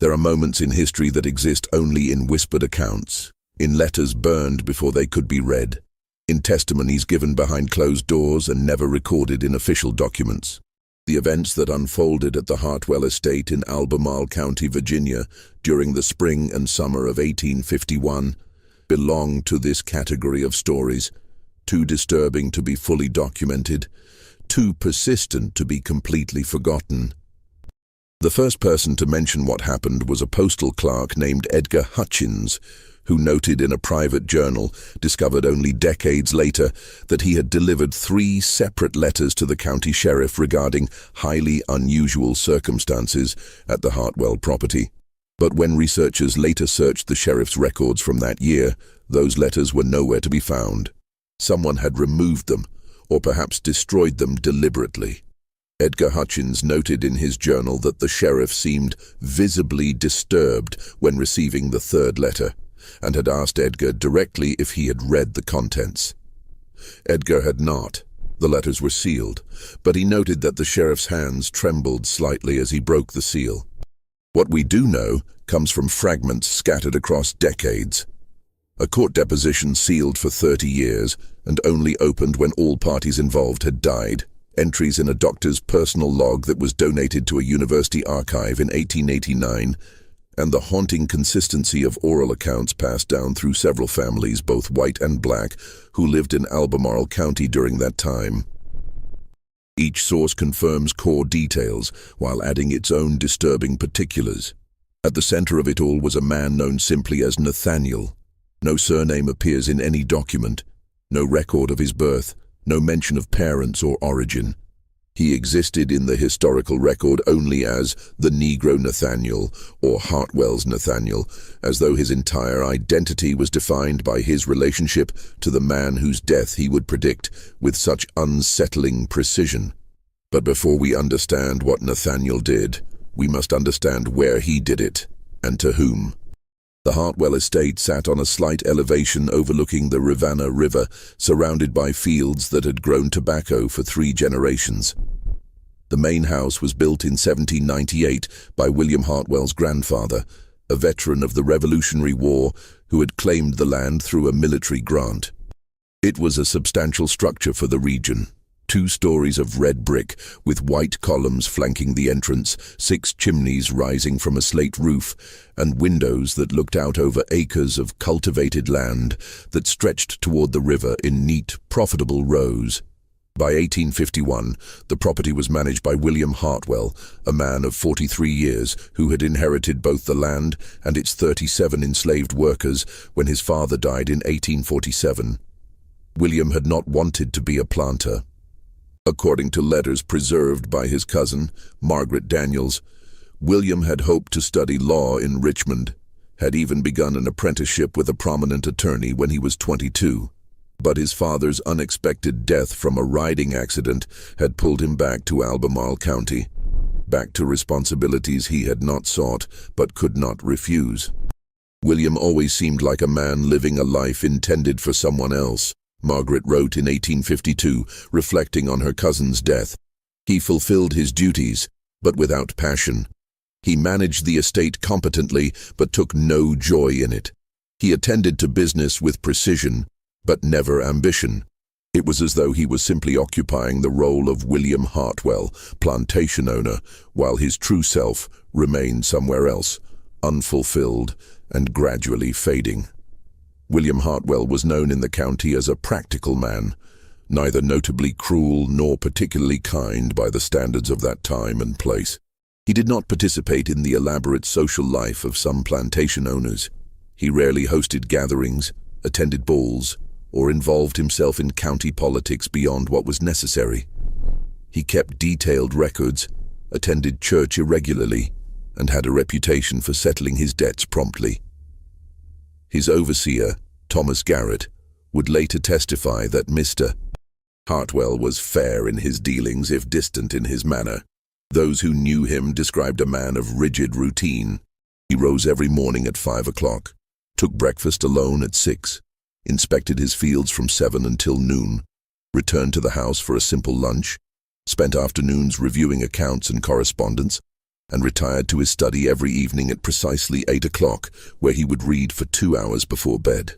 There are moments in history that exist only in whispered accounts, in letters burned before they could be read, in testimonies given behind closed doors and never recorded in official documents. The events that unfolded at the Hartwell estate in Albemarle County, Virginia, during the spring and summer of 1851, belong to this category of stories, too disturbing to be fully documented, too persistent to be completely forgotten. The first person to mention what happened was a postal clerk named Edgar Hutchins, who noted in a private journal, discovered only decades later, that he had delivered 3 separate letters to the county sheriff regarding highly unusual circumstances at the Hartwell property. But when researchers later searched the sheriff's records from that year, those letters were nowhere to be found. Someone had removed them, or perhaps destroyed them deliberately. Edgar Hutchins noted in his journal that the sheriff seemed visibly disturbed when receiving the 3rd letter, and had asked Edgar directly if he had read the contents. Edgar had not. The letters were sealed, but he noted that the sheriff's hands trembled slightly as he broke the seal. What we do know comes from fragments scattered across decades. A court deposition sealed for 30 years and only opened when all parties involved had died. Entries in a doctor's personal log that was donated to a university archive in 1889, and the haunting consistency of oral accounts passed down through several families, both white and black, who lived in Albemarle County during that time. Each source confirms core details, while adding its own disturbing particulars. At the center of it all was a man known simply as Nathaniel. No surname appears in any document, no record of his birth, no mention of parents or origin. He existed in the historical record only as the Negro Nathaniel, or Hartwell's Nathaniel, as though his entire identity was defined by his relationship to the man whose death he would predict with such unsettling precision. But before we understand what Nathaniel did, we must understand where he did it, and to whom. The Hartwell estate sat on a slight elevation overlooking the Rivanna River, surrounded by fields that had grown tobacco for 3 generations. The main house was built in 1798 by William Hartwell's grandfather, a veteran of the Revolutionary War who had claimed the land through a military grant. It was a substantial structure for the region. 2 stories of red brick, with white columns flanking the entrance, 6 chimneys rising from a slate roof, and windows that looked out over acres of cultivated land that stretched toward the river in neat, profitable rows. By 1851, the property was managed by William Hartwell, a man of 43 years who had inherited both the land and its 37 enslaved workers when his father died in 1847. William had not wanted to be a planter. According to letters preserved by his cousin, Margaret Daniels, William had hoped to study law in Richmond, had even begun an apprenticeship with a prominent attorney when he was 22. But his father's unexpected death from a riding accident had pulled him back to Albemarle County, back to responsibilities he had not sought but could not refuse. William always seemed like a man living a life intended for someone else, Margaret wrote in 1852, reflecting on her cousin's death. He fulfilled his duties, but without passion. He managed the estate competently, but took no joy in it. He attended to business with precision, but never ambition. It was as though he was simply occupying the role of William Hartwell, plantation owner, while his true self remained somewhere else, unfulfilled and gradually fading. William Hartwell was known in the county as a practical man, neither notably cruel nor particularly kind by the standards of that time and place. He did not participate in the elaborate social life of some plantation owners. He rarely hosted gatherings, attended balls, or involved himself in county politics beyond what was necessary. He kept detailed records, attended church irregularly, and had a reputation for settling his debts promptly. His overseer, Thomas Garrett, would later testify that Mr. Hartwell was fair in his dealings if distant in his manner. Those who knew him described a man of rigid routine. He rose every morning at 5 o'clock, took breakfast alone at 6, inspected his fields from 7 until noon, returned to the house for a simple lunch, spent afternoons reviewing accounts and correspondence, and retired to his study every evening at precisely 8 o'clock, where he would read for 2 hours before bed.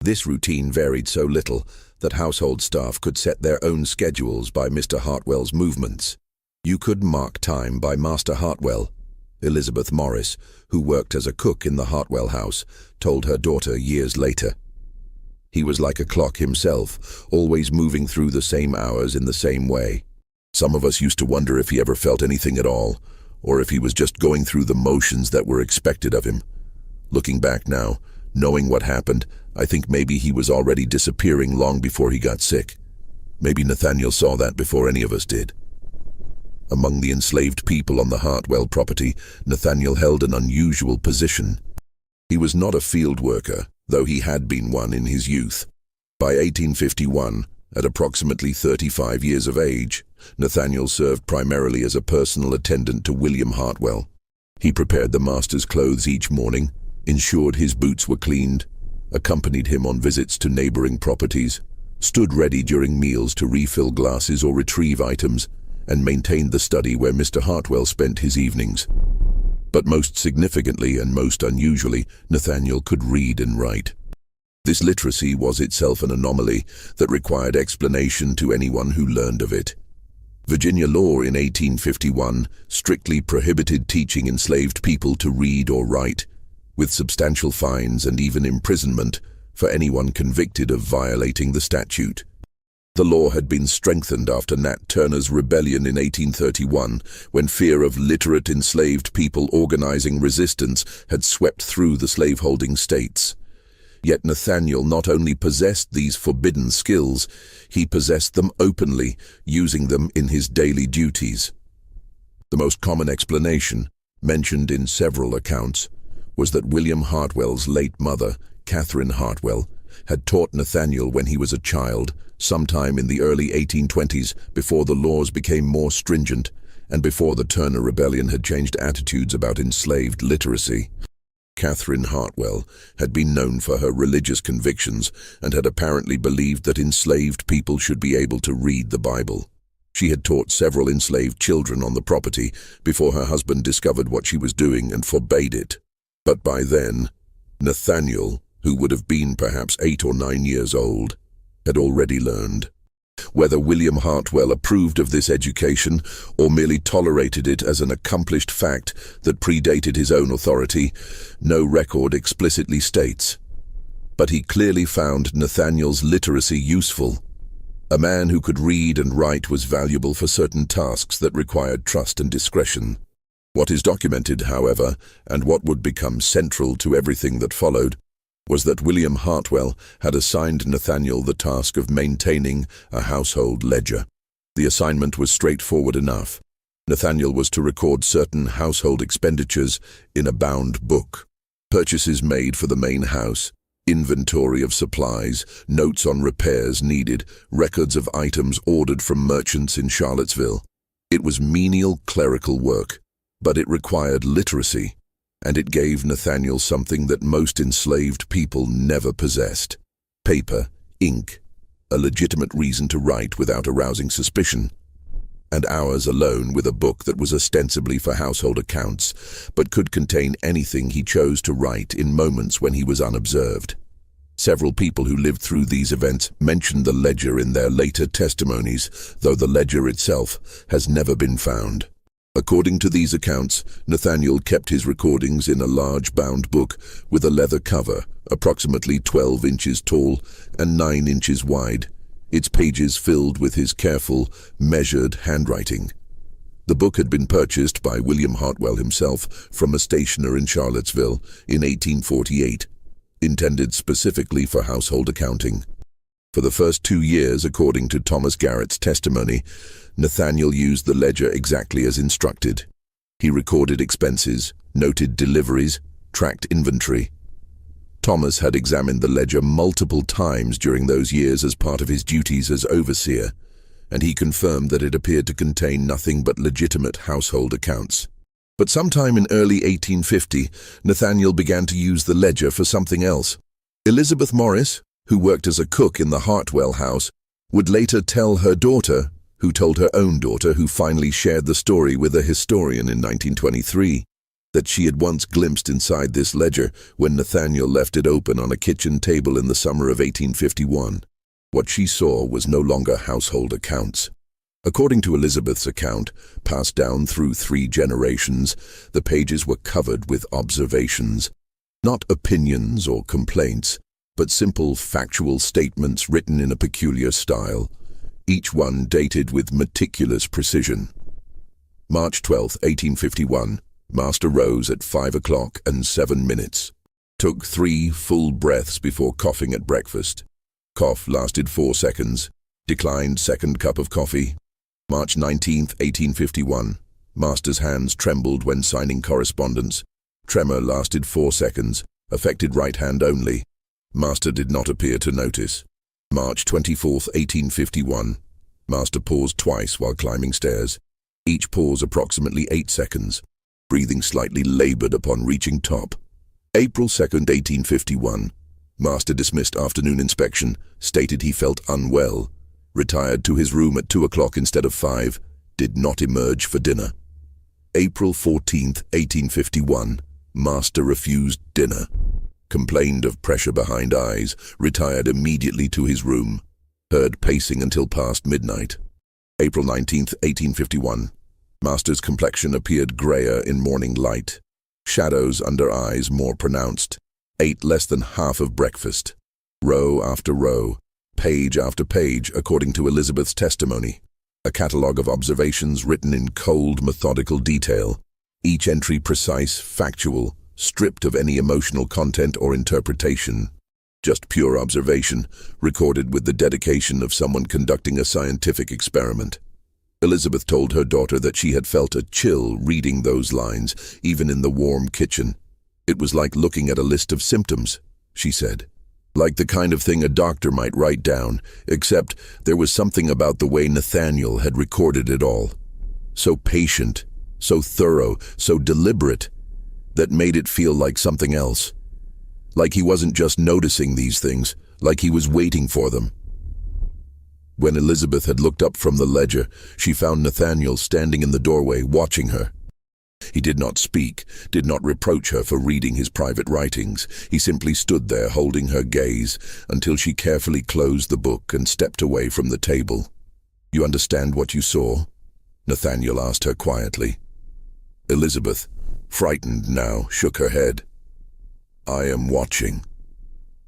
This routine varied so little that household staff could set their own schedules by Mr. Hartwell's movements. You could mark time by Master Hartwell. Elizabeth Morris, who worked as a cook in the Hartwell house, told her daughter years later. He was like a clock himself, always moving through the same hours in the same way. Some of us used to wonder if he ever felt anything at all, or if he was just going through the motions that were expected of him. Looking back now, knowing what happened, I think maybe he was already disappearing long before he got sick. Maybe Nathaniel saw that before any of us did. Among the enslaved people on the Hartwell property, Nathaniel held an unusual position. He was not a field worker, though he had been one in his youth. By 1851, at approximately 35 years of age, Nathaniel served primarily as a personal attendant to William Hartwell. He prepared the master's clothes each morning, ensured his boots were cleaned, accompanied him on visits to neighboring properties, stood ready during meals to refill glasses or retrieve items, and maintained the study where Mr. Hartwell spent his evenings. But most significantly and most unusually, Nathaniel could read and write. This literacy was itself an anomaly that required explanation to anyone who learned of it. Virginia law in 1851 strictly prohibited teaching enslaved people to read or write, with substantial fines and even imprisonment for anyone convicted of violating the statute. The law had been strengthened after Nat Turner's rebellion in 1831, when fear of literate enslaved people organizing resistance had swept through the slaveholding states. Yet Nathaniel not only possessed these forbidden skills, he possessed them openly, using them in his daily duties. The most common explanation, mentioned in several accounts, was that William Hartwell's late mother, Catherine Hartwell, had taught Nathaniel when he was a child, sometime in the early 1820s, before the laws became more stringent and before the Turner Rebellion had changed attitudes about enslaved literacy. Catherine Hartwell had been known for her religious convictions and had apparently believed that enslaved people should be able to read the Bible. She had taught several enslaved children on the property before her husband discovered what she was doing and forbade it. But by then, Nathaniel, who would have been perhaps 8 or 9 years old, had already learned. Whether William Hartwell approved of this education or merely tolerated it as an accomplished fact that predated his own authority, no record explicitly states. But he clearly found Nathaniel's literacy useful. A man who could read and write was valuable for certain tasks that required trust and discretion. What is documented, however, and what would become central to everything that followed, was that William Hartwell had assigned Nathaniel the task of maintaining a household ledger. The assignment was straightforward enough. Nathaniel was to record certain household expenditures in a bound book. Purchases made for the main house, inventory of supplies, notes on repairs needed, records of items ordered from merchants in Charlottesville. It was menial clerical work, but it required literacy. And it gave Nathaniel something that most enslaved people never possessed: paper, ink, a legitimate reason to write without arousing suspicion, and hours alone with a book that was ostensibly for household accounts, but could contain anything he chose to write in moments when he was unobserved. Several people who lived through these events mentioned the ledger in their later testimonies, though the ledger itself has never been found. According to these accounts, Nathaniel kept his recordings in a large bound book with a leather cover, approximately 12 inches tall and 9 inches wide, its pages filled with his careful, measured handwriting. The book had been purchased by William Hartwell himself from a stationer in Charlottesville in 1848, intended specifically for household accounting. For the first 2 years, according to Thomas Garrett's testimony, Nathaniel used the ledger exactly as instructed. He recorded expenses, noted deliveries, tracked inventory. Thomas had examined the ledger multiple times during those years as part of his duties as overseer, and he confirmed that it appeared to contain nothing but legitimate household accounts. But sometime in early 1850, Nathaniel began to use the ledger for something else. Elizabeth Morris, who worked as a cook in the Hartwell house, would later tell her daughter, who told her own daughter, who finally shared the story with a historian in 1923, that she had once glimpsed inside this ledger when Nathaniel left it open on a kitchen table in the summer of 1851. What she saw was no longer household accounts. According to Elizabeth's account, passed down through 3 generations, the pages were covered with observations, not opinions or complaints, but simple factual statements written in a peculiar style, each one dated with meticulous precision. March 12, 1851. Master rose at 5:07, took 3 full breaths before coughing at breakfast. Cough lasted 4 seconds, declined second cup of coffee. March 19, 1851. Master's hands trembled when signing correspondence. Tremor lasted 4 seconds, affected right hand only. Master did not appear to notice. March 24, 1851. Master paused twice while climbing stairs, each pause approximately 8 seconds, breathing slightly labored upon reaching top. April 2, 1851. Master dismissed afternoon inspection, stated he felt unwell, retired to his room at 2 o'clock instead of 5, did not emerge for dinner. April 14, 1851. Master refused dinner, complained of pressure behind eyes, retired immediately to his room, heard pacing until past midnight. April 19, 1851. Master's complexion appeared grayer in morning light, shadows under eyes more pronounced, ate less than half of breakfast, row after row, page after page, according to Elizabeth's testimony, a catalogue of observations written in cold, methodical detail, each entry precise, factual, stripped of any emotional content or interpretation, just pure observation, recorded with the dedication of someone conducting a scientific experiment. Elizabeth told her daughter that she had felt a chill reading those lines, even in the warm kitchen. It was like looking at a list of symptoms, she said. Like the kind of thing a doctor might write down, except there was something about the way Nathaniel had recorded it all. So patient, so thorough, so deliberate, that made it feel like something else. Like he wasn't just noticing these things, like he was waiting for them. When Elizabeth had looked up from the ledger, she found Nathaniel standing in the doorway, watching her. He did not speak, did not reproach her for reading his private writings. He simply stood there holding her gaze until she carefully closed the book and stepped away from the table. "You understand what you saw?" Nathaniel asked her quietly. Elizabeth, frightened now, shook her head. "I am watching,"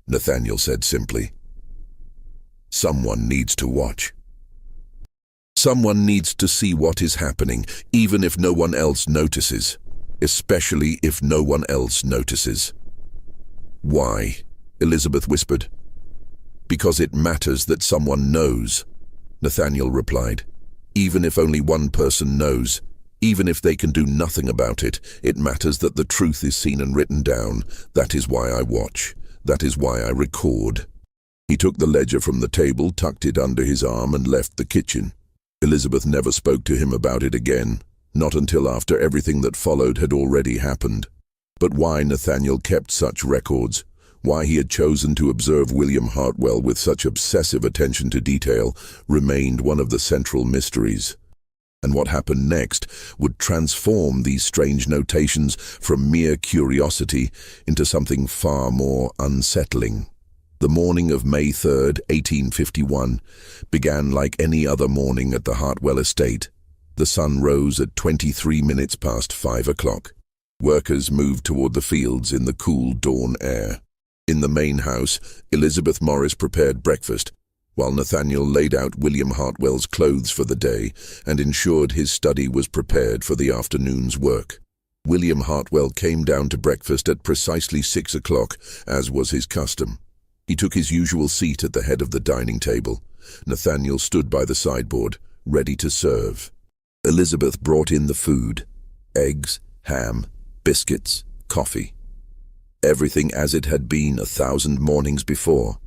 Nathaniel said simply. "Someone needs to watch. Someone needs to see what is happening, even if no one else notices, especially if no one else notices." "Why?" Elizabeth whispered. "Because it matters that someone knows," Nathaniel replied. "Even if only one person knows, even if they can do nothing about it, it matters that the truth is seen and written down. That is why I watch. That is why I record." He took the ledger from the table, tucked it under his arm, and left the kitchen. Elizabeth never spoke to him about it again, not until after everything that followed had already happened. But why Nathaniel kept such records, why he had chosen to observe William Hartwell with such obsessive attention to detail, remained one of the central mysteries. And what happened next would transform these strange notations from mere curiosity into something far more unsettling. The morning of May 3, 1851, began like any other morning at the Hartwell estate. The sun rose at 23 minutes past 5 o'clock. Workers moved toward the fields in the cool dawn air. In the main house, Elizabeth Morris prepared breakfast, while Nathaniel laid out William Hartwell's clothes for the day and ensured his study was prepared for the afternoon's work. William Hartwell came down to breakfast at precisely 6 o'clock, as was his custom. He took his usual seat at the head of the dining table. Nathaniel stood by the sideboard, ready to serve. Elizabeth brought in the food: eggs, ham, biscuits, coffee. Everything as it had been 1,000 mornings before.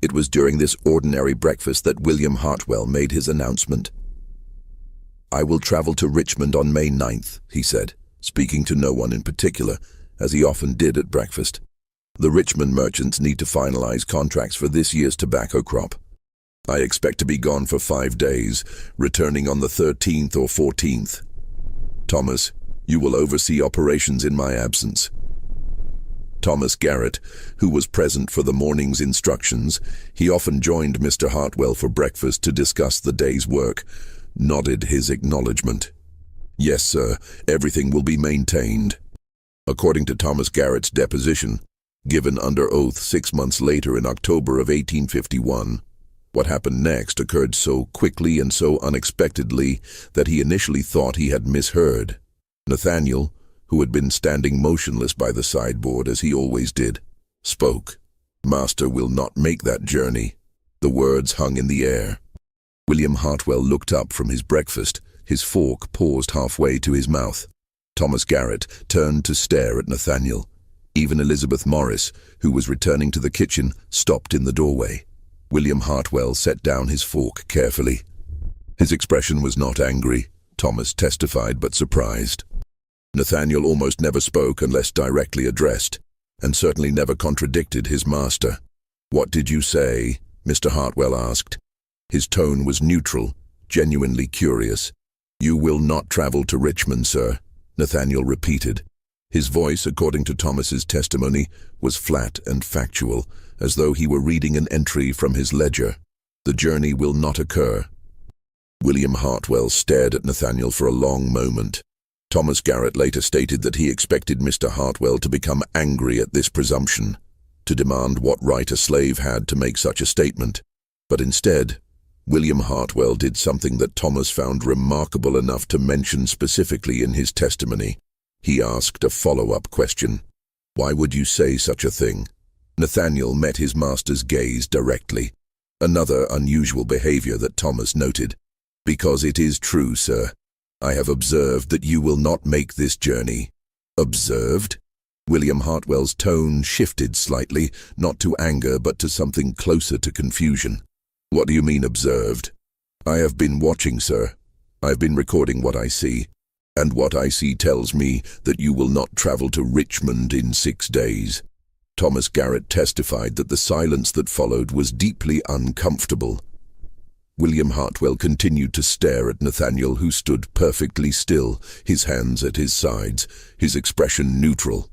It was during this ordinary breakfast that William Hartwell made his announcement. "I will travel to Richmond on May 9th, he said, speaking to no one in particular, as he often did at breakfast. "The Richmond merchants need to finalize contracts for this year's tobacco crop. I expect to be gone for 5 days, returning on the 13th or 14th. Thomas, you will oversee operations in my absence. Thomas Garrett, who was present for the morning's instructions, he often joined Mr. Hartwell for breakfast to discuss the day's work, nodded his acknowledgement. Yes, sir, everything will be maintained. According to Thomas Garrett's deposition, given under oath 6 months later in October of 1851, what happened next occurred so quickly and so unexpectedly that he initially thought he had misheard. Nathaniel, who had been standing motionless by the sideboard as he always did, spoke. Master will not make that journey. The words hung in the air. William Hartwell looked up from his breakfast, his fork paused halfway to his mouth. Thomas Garrett turned to stare at Nathaniel. Even Elizabeth Morris, who was returning to the kitchen, stopped in the doorway. William Hartwell set down his fork carefully. His expression was not angry, Thomas testified, but surprised. Nathaniel almost never spoke unless directly addressed, and certainly never contradicted his master. "What did you say?" Mr. Hartwell asked. His tone was neutral, genuinely curious. "You will not travel to Richmond, sir," Nathaniel repeated. His voice, according to Thomas's testimony, was flat and factual, as though he were reading an entry from his ledger. "The journey will not occur." William Hartwell stared at Nathaniel for a long moment. Thomas Garrett later stated that he expected Mr. Hartwell to become angry at this presumption, to demand what right a slave had to make such a statement. But instead, William Hartwell did something that Thomas found remarkable enough to mention specifically in his testimony. He asked a follow-up question. "Why would you say such a thing?" Nathaniel met his master's gaze directly, another unusual behavior that Thomas noted. "Because it is true, sir. I have observed that you will not make this journey." "Observed?" William Hartwell's tone shifted slightly, not to anger but to something closer to confusion. "What do you mean, observed?" "I have been watching, sir. I've been recording what I see. And what I see tells me that you will not travel to Richmond in 6 days. Thomas Garrett testified that the silence that followed was deeply uncomfortable. William Hartwell continued to stare at Nathaniel, who stood perfectly still, his hands at his sides, his expression neutral.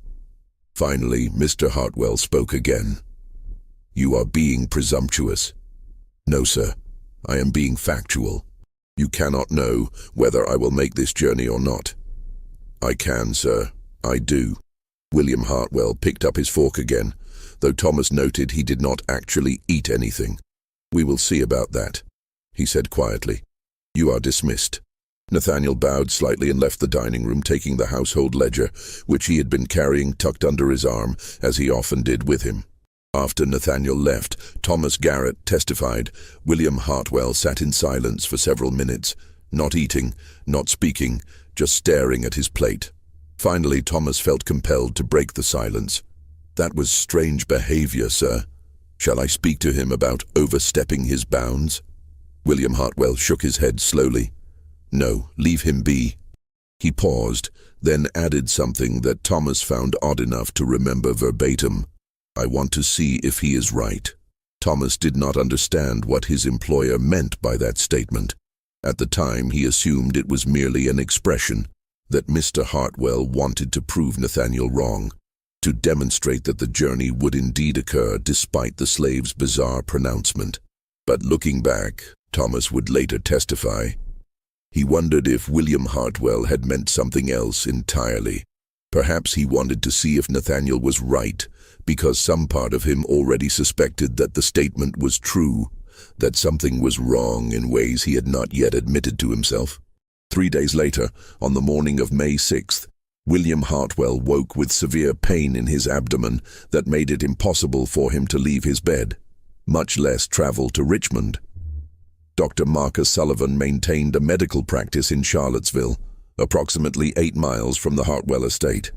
Finally, Mr. Hartwell spoke again. "You are being presumptuous." "No, sir. I am being factual. You cannot know whether I will make this journey or not." "I can, sir. I do." William Hartwell picked up his fork again, though Thomas noted he did not actually eat anything. "We will see about that," he said quietly. "You are dismissed." Nathaniel bowed slightly and left the dining room, taking the household ledger, which he had been carrying tucked under his arm, as he often did, with him. After Nathaniel left, Thomas Garrett testified. William Hartwell sat in silence for several minutes, not eating, not speaking, just staring at his plate. Finally, Thomas felt compelled to break the silence. "That was strange behavior, sir. Shall I speak to him about overstepping his bounds?" William Hartwell shook his head slowly. "No, leave him be." He paused, then added something that Thomas found odd enough to remember verbatim. "I want to see if he is right." Thomas did not understand what his employer meant by that statement. At the time, he assumed it was merely an expression, that Mr. Hartwell wanted to prove Nathaniel wrong, to demonstrate that the journey would indeed occur despite the slave's bizarre pronouncement. But looking back, Thomas would later testify, he wondered if William Hartwell had meant something else entirely. Perhaps he wanted to see if Nathaniel was right, because some part of him already suspected that the statement was true, that something was wrong in ways he had not yet admitted to himself. 3 days later, on the morning of May 6th, William Hartwell woke with severe pain in his abdomen that made it impossible for him to leave his bed, much less travel to Richmond. Dr. Marcus Sullivan maintained a medical practice in Charlottesville, approximately 8 miles from the Hartwell estate.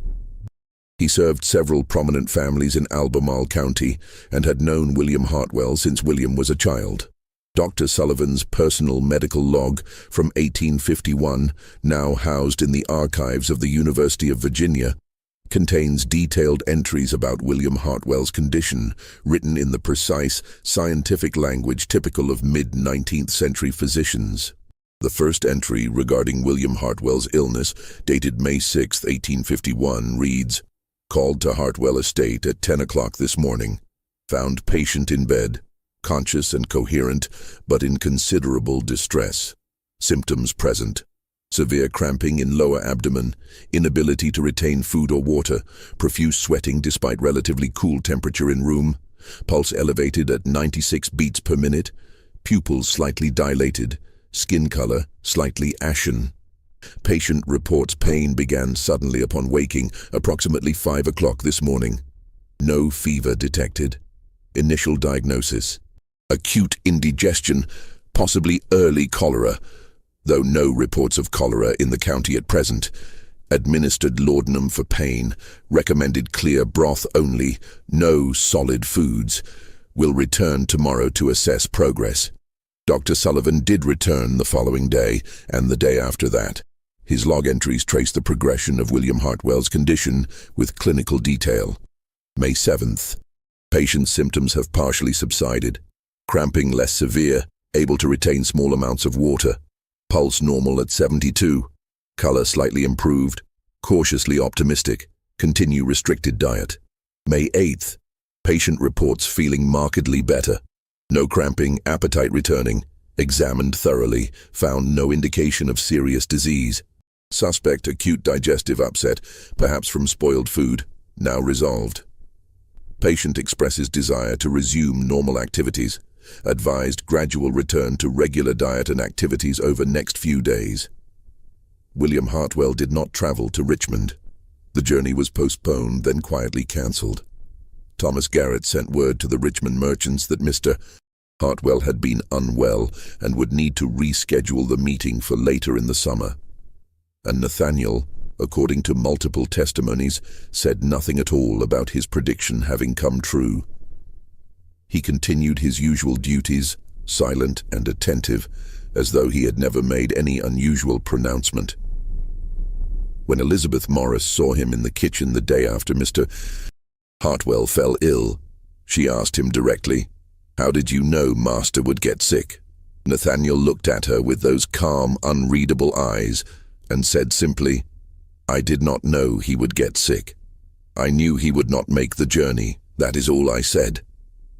He served several prominent families in Albemarle County and had known William Hartwell since William was a child. Dr. Sullivan's personal medical log from 1851, now housed in the archives of the University of Virginia, contains detailed entries about William Hartwell's condition, written in the precise, scientific language typical of mid-19th century physicians. The first entry regarding William Hartwell's illness, dated May 6, 1851, reads, "Called to Hartwell Estate at 10 o'clock this morning. Found patient in bed, conscious and coherent, but in considerable distress. Symptoms present: severe cramping in lower abdomen, inability to retain food or water, profuse sweating despite relatively cool temperature in room, pulse elevated at 96 beats per minute, pupils slightly dilated, skin color slightly ashen. Patient reports pain began suddenly upon waking, approximately 5 o'clock this morning. No fever detected. Initial diagnosis: acute indigestion, possibly early cholera, though no reports of cholera in the county at present. Administered laudanum for pain, recommended clear broth only, no solid foods. Will return tomorrow to assess progress." Dr. Sullivan did return the following day and the day after that. His log entries trace the progression of William Hartwell's condition with clinical detail. May 7th. Patient's symptoms have partially subsided. Cramping less severe, able to retain small amounts of water. Pulse normal at 72. Color slightly improved. Cautiously optimistic. Continue restricted diet. May 8th. Patient reports feeling markedly better. No cramping, appetite returning. Examined thoroughly. Found no indication of serious disease. Suspect acute digestive upset, perhaps from spoiled food. Now resolved. Patient expresses desire to resume normal activities. Advised gradual return to regular diet and activities over next few days. William Hartwell did not travel to Richmond. The journey was postponed, then quietly cancelled. Thomas Garrett sent word to the Richmond merchants that Mr. Hartwell had been unwell and would need to reschedule the meeting for later in the summer. And Nathaniel, according to multiple testimonies, said nothing at all about his prediction having come true. He continued his usual duties, silent and attentive, as though he had never made any unusual pronouncement. When Elizabeth Morris saw him in the kitchen the day after Mr. Hartwell fell ill, she asked him directly, "How did you know Master would get sick?" Nathaniel looked at her with those calm, unreadable eyes and said simply, "I did not know he would get sick. I knew he would not make the journey. That is all I said.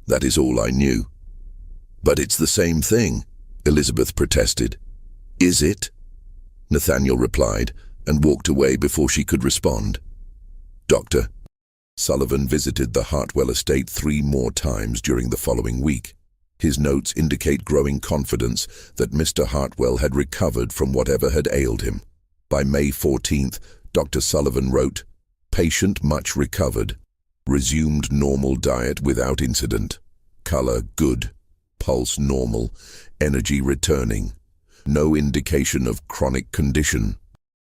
That is all I knew." "But it's the same thing," Elizabeth protested. "Is it?" Nathaniel replied, and walked away before she could respond. Dr. Sullivan visited the Hartwell estate 3 more times during the following week. His notes indicate growing confidence that Mr. Hartwell had recovered from whatever had ailed him. By May 14th, Dr. Sullivan wrote, "Patient much recovered. Resumed normal diet without incident. Color good. Pulse normal. Energy returning. No indication of chronic condition.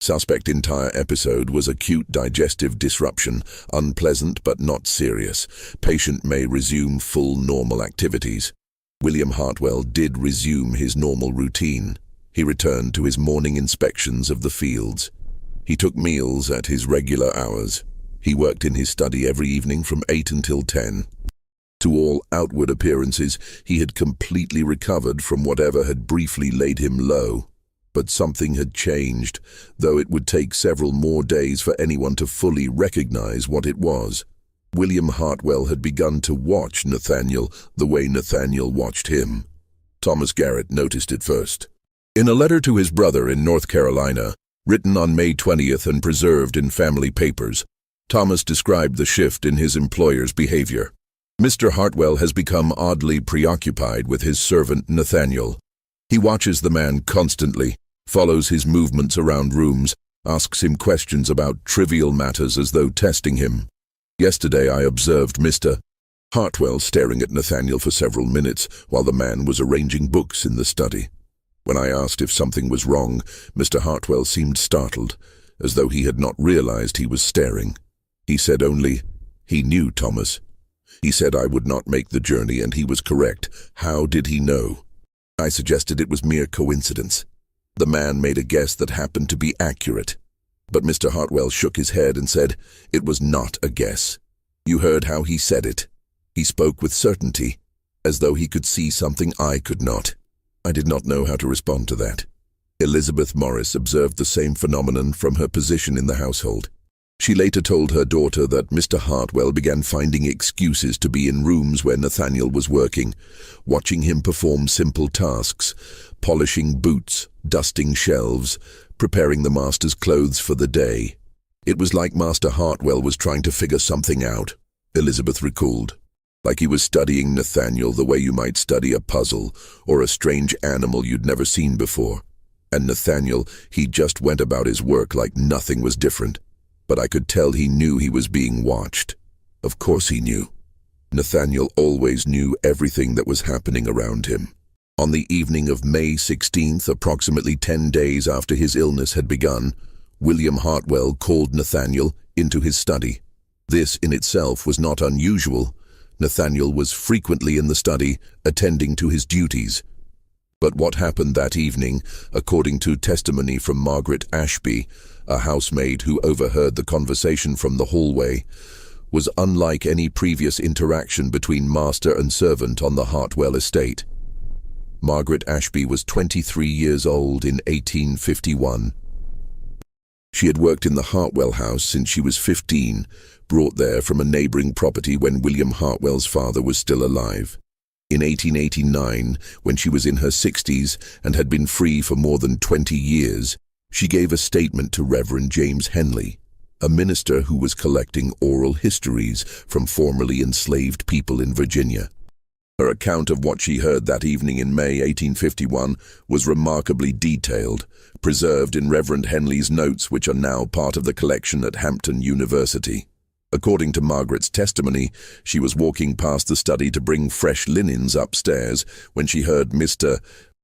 Suspect entire episode was acute digestive disruption, unpleasant but not serious. Patient may resume full normal activities." William Hartwell did resume his normal routine. He returned to his morning inspections of the fields. He took meals at his regular hours. He worked in his study every evening from 8 until 10. To all outward appearances, he had completely recovered from whatever had briefly laid him low. But something had changed, though it would take several more days for anyone to fully recognize what it was. William Hartwell had begun to watch Nathaniel the way Nathaniel watched him. Thomas Garrett noticed it first. In a letter to his brother in North Carolina, written on May 20th and preserved in family papers, Thomas described the shift in his employer's behavior. "Mr. Hartwell has become oddly preoccupied with his servant Nathaniel. He watches the man constantly, follows his movements around rooms, asks him questions about trivial matters as though testing him. Yesterday I observed Mr. Hartwell staring at Nathaniel for several minutes while the man was arranging books in the study. When I asked if something was wrong, Mr. Hartwell seemed startled, as though he had not realized he was staring. He said only, 'He knew, Thomas. He said I would not make the journey, and he was correct. How did he know?' I suggested it was mere coincidence. The man made a guess that happened to be accurate. But Mr. Hartwell shook his head and said, "It was not a guess. You heard how he said it. He spoke with certainty, as though he could see something I could not." I did not know how to respond to that. Elizabeth Morris observed the same phenomenon from her position in the household. She later told her daughter that Mr. Hartwell began finding excuses to be in rooms where Nathaniel was working, watching him perform simple tasks, polishing boots, dusting shelves, preparing the master's clothes for the day. It was like Master Hartwell was trying to figure something out, Elizabeth recalled. Like he was studying Nathaniel the way you might study a puzzle or a strange animal you'd never seen before. And Nathaniel, he just went about his work like nothing was different. But I could tell he knew he was being watched. Of course he knew. Nathaniel always knew everything that was happening around him. On the evening of May 16th, approximately 10 days after his illness had begun, William Hartwell called Nathaniel into his study. This in itself was not unusual. Nathaniel was frequently in the study, attending to his duties. But what happened that evening, according to testimony from Margaret Ashby, a housemaid who overheard the conversation from the hallway, was unlike any previous interaction between master and servant on the Hartwell estate. Margaret Ashby was 23 years old in 1851. She had worked in the Hartwell house since she was 15, brought there from a neighboring property when William Hartwell's father was still alive. In 1889, when she was in her 60s and had been free for more than 20 years, she gave a statement to Reverend James Henley, a minister who was collecting oral histories from formerly enslaved people in Virginia. Her account of what she heard that evening in May 1851 was remarkably detailed, preserved in Reverend Henley's notes, which are now part of the collection at Hampton University. According to Margaret's testimony, she was walking past the study to bring fresh linens upstairs when she heard Mr.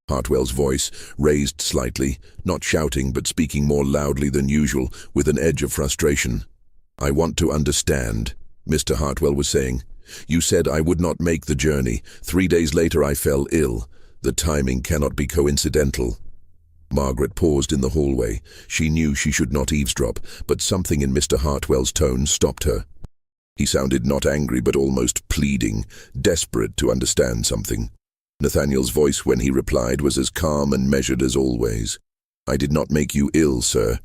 Hartwell's voice, raised slightly, not shouting but speaking more loudly than usual, with an edge of frustration. "I want to understand," Mr. Hartwell was saying. "You said I would not make the journey. 3 days later I fell ill. The timing cannot be coincidental." Margaret paused in the hallway. She knew she should not eavesdrop, but something in Mr. Hartwell's tone stopped her. He sounded not angry but almost pleading, desperate to understand something. Nathaniel's voice when he replied was as calm and measured as always. "I did not make you ill, sir.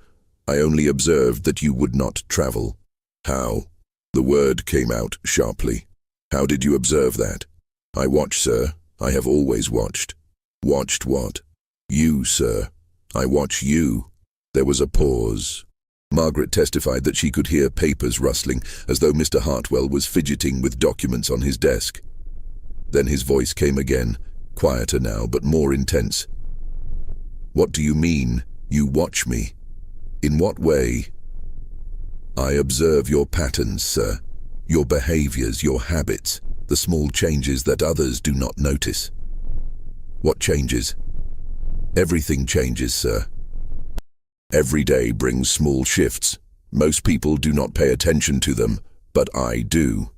I only observed that you would not travel." "How?" The word came out sharply. "How did you observe that?" "I watched, sir. I have always watched." "Watched what?" "You, sir. I watch you." There was a pause. Margaret testified that she could hear papers rustling, as though Mr. Hartwell was fidgeting with documents on his desk. Then his voice came again, quieter now but more intense. "What do you mean, you watch me? In what way?" "I observe your patterns, sir. Your behaviors, your habits, the small changes that others do not notice." "What changes?" "Everything changes, sir. Every day brings small shifts. Most people do not pay attention to them, but I do."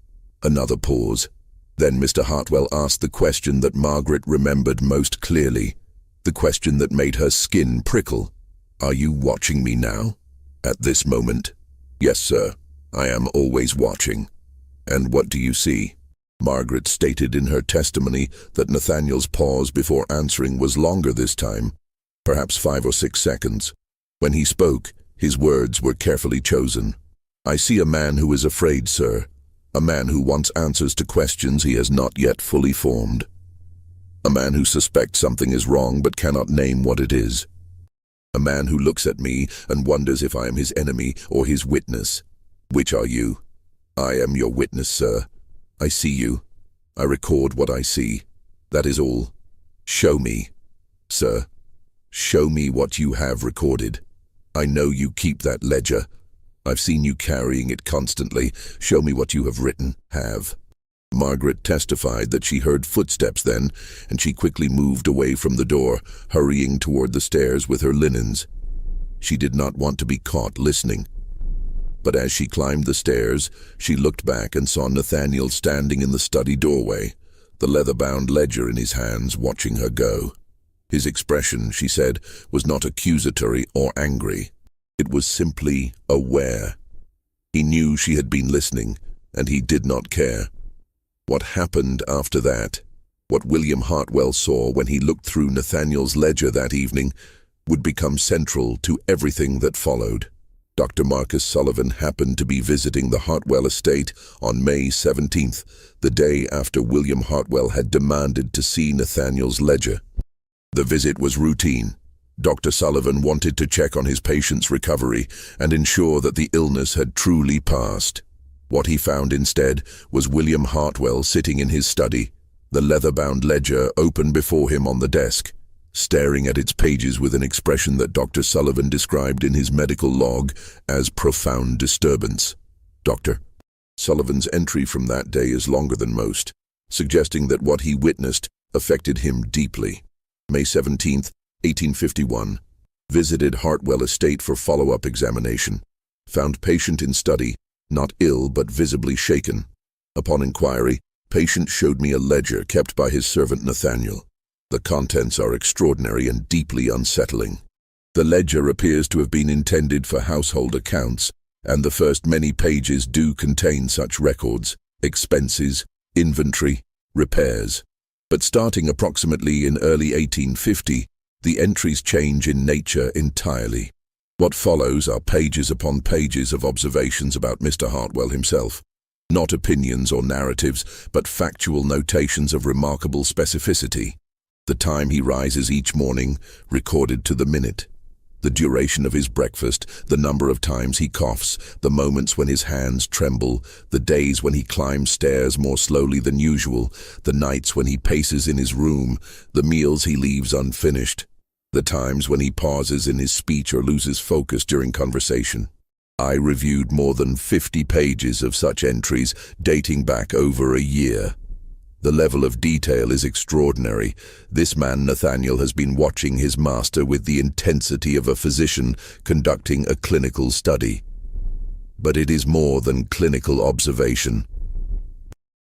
Another pause. Then Mr. Hartwell asked the question that Margaret remembered most clearly, the question that made her skin prickle. "Are you watching me now? At this moment?" "Yes, sir. I am always watching." "And what do you see?" Margaret stated in her testimony that Nathaniel's pause before answering was longer this time, perhaps 5 or 6 seconds. When he spoke, his words were carefully chosen. "I see a man who is afraid, sir. A man who wants answers to questions he has not yet fully formed. A man who suspects something is wrong but cannot name what it is. A man who looks at me and wonders if I am his enemy or his witness. Which are you?" "I am your witness, sir. I see you. I record what I see. That is all. Show me, sir. Show me what you have recorded. I know you keep that ledger. I've seen you carrying it constantly. Show me what you have written, have." Margaret testified that she heard footsteps then, and she quickly moved away from the door, hurrying toward the stairs with her linens. She did not want to be caught listening. But as she climbed the stairs, she looked back and saw Nathaniel standing in the study doorway, the leather-bound ledger in his hands, watching her go. His expression, she said, was not accusatory or angry. It was simply aware. He knew she had been listening, and he did not care. What happened after that, what William Hartwell saw when he looked through Nathaniel's ledger that evening, would become central to everything that followed. Dr. Marcus Sullivan happened to be visiting the Hartwell estate on May 17th, the day after William Hartwell had demanded to see Nathaniel's ledger. The visit was routine. Dr. Sullivan wanted to check on his patient's recovery and ensure that the illness had truly passed. What he found instead was William Hartwell sitting in his study, the leather-bound ledger open before him on the desk, staring at its pages with an expression that Dr. Sullivan described in his medical log as profound disturbance. Dr. Sullivan's entry from that day is longer than most, suggesting that what he witnessed affected him deeply. May 17, 1851. Visited Hartwell estate for follow-up examination. Found patient in study, not ill but visibly shaken. Upon inquiry, patient showed me a ledger kept by his servant Nathaniel. The contents are extraordinary and deeply unsettling. The ledger appears to have been intended for household accounts, and the first many pages do contain such records, expenses, inventory, repairs. But starting approximately in early 1850, the entries change in nature entirely. What follows are pages upon pages of observations about Mr. Hartwell himself. Not opinions or narratives, but factual notations of remarkable specificity. The time he rises each morning, recorded to the minute. The duration of his breakfast, the number of times he coughs, the moments when his hands tremble, the days when he climbs stairs more slowly than usual, the nights when he paces in his room, the meals he leaves unfinished, the times when he pauses in his speech or loses focus during conversation. I reviewed more than 50 pages of such entries dating back over a year. The level of detail is extraordinary. This man, Nathaniel, has been watching his master with the intensity of a physician conducting a clinical study. But it is more than clinical observation.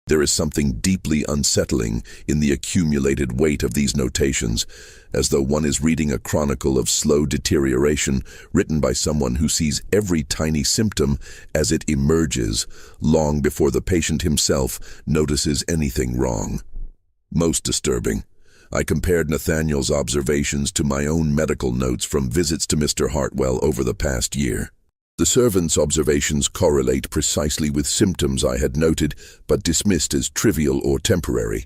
There is something deeply unsettling in the accumulated weight of these notations, as though one is reading a chronicle of slow deterioration written by someone who sees every tiny symptom as it emerges, long before the patient himself notices anything wrong. Most disturbing, I compared Nathaniel's observations to my own medical notes from visits to Mr. Hartwell over the past year. The servant's observations correlate precisely with symptoms I had noted but dismissed as trivial or temporary.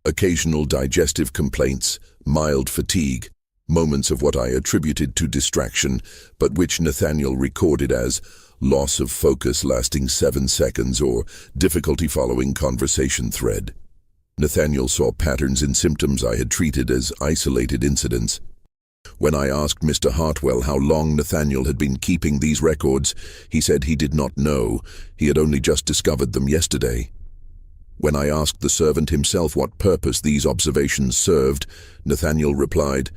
Occasional digestive complaints, mild fatigue, moments of what I attributed to distraction, but which Nathaniel recorded as loss of focus lasting 7 seconds or difficulty following conversation thread. Nathaniel saw patterns in symptoms I had treated as isolated incidents. When I asked Mr. Hartwell how long Nathaniel had been keeping these records, he said he did not know. He had only just discovered them yesterday. When I asked the servant himself what purpose these observations served, Nathaniel replied,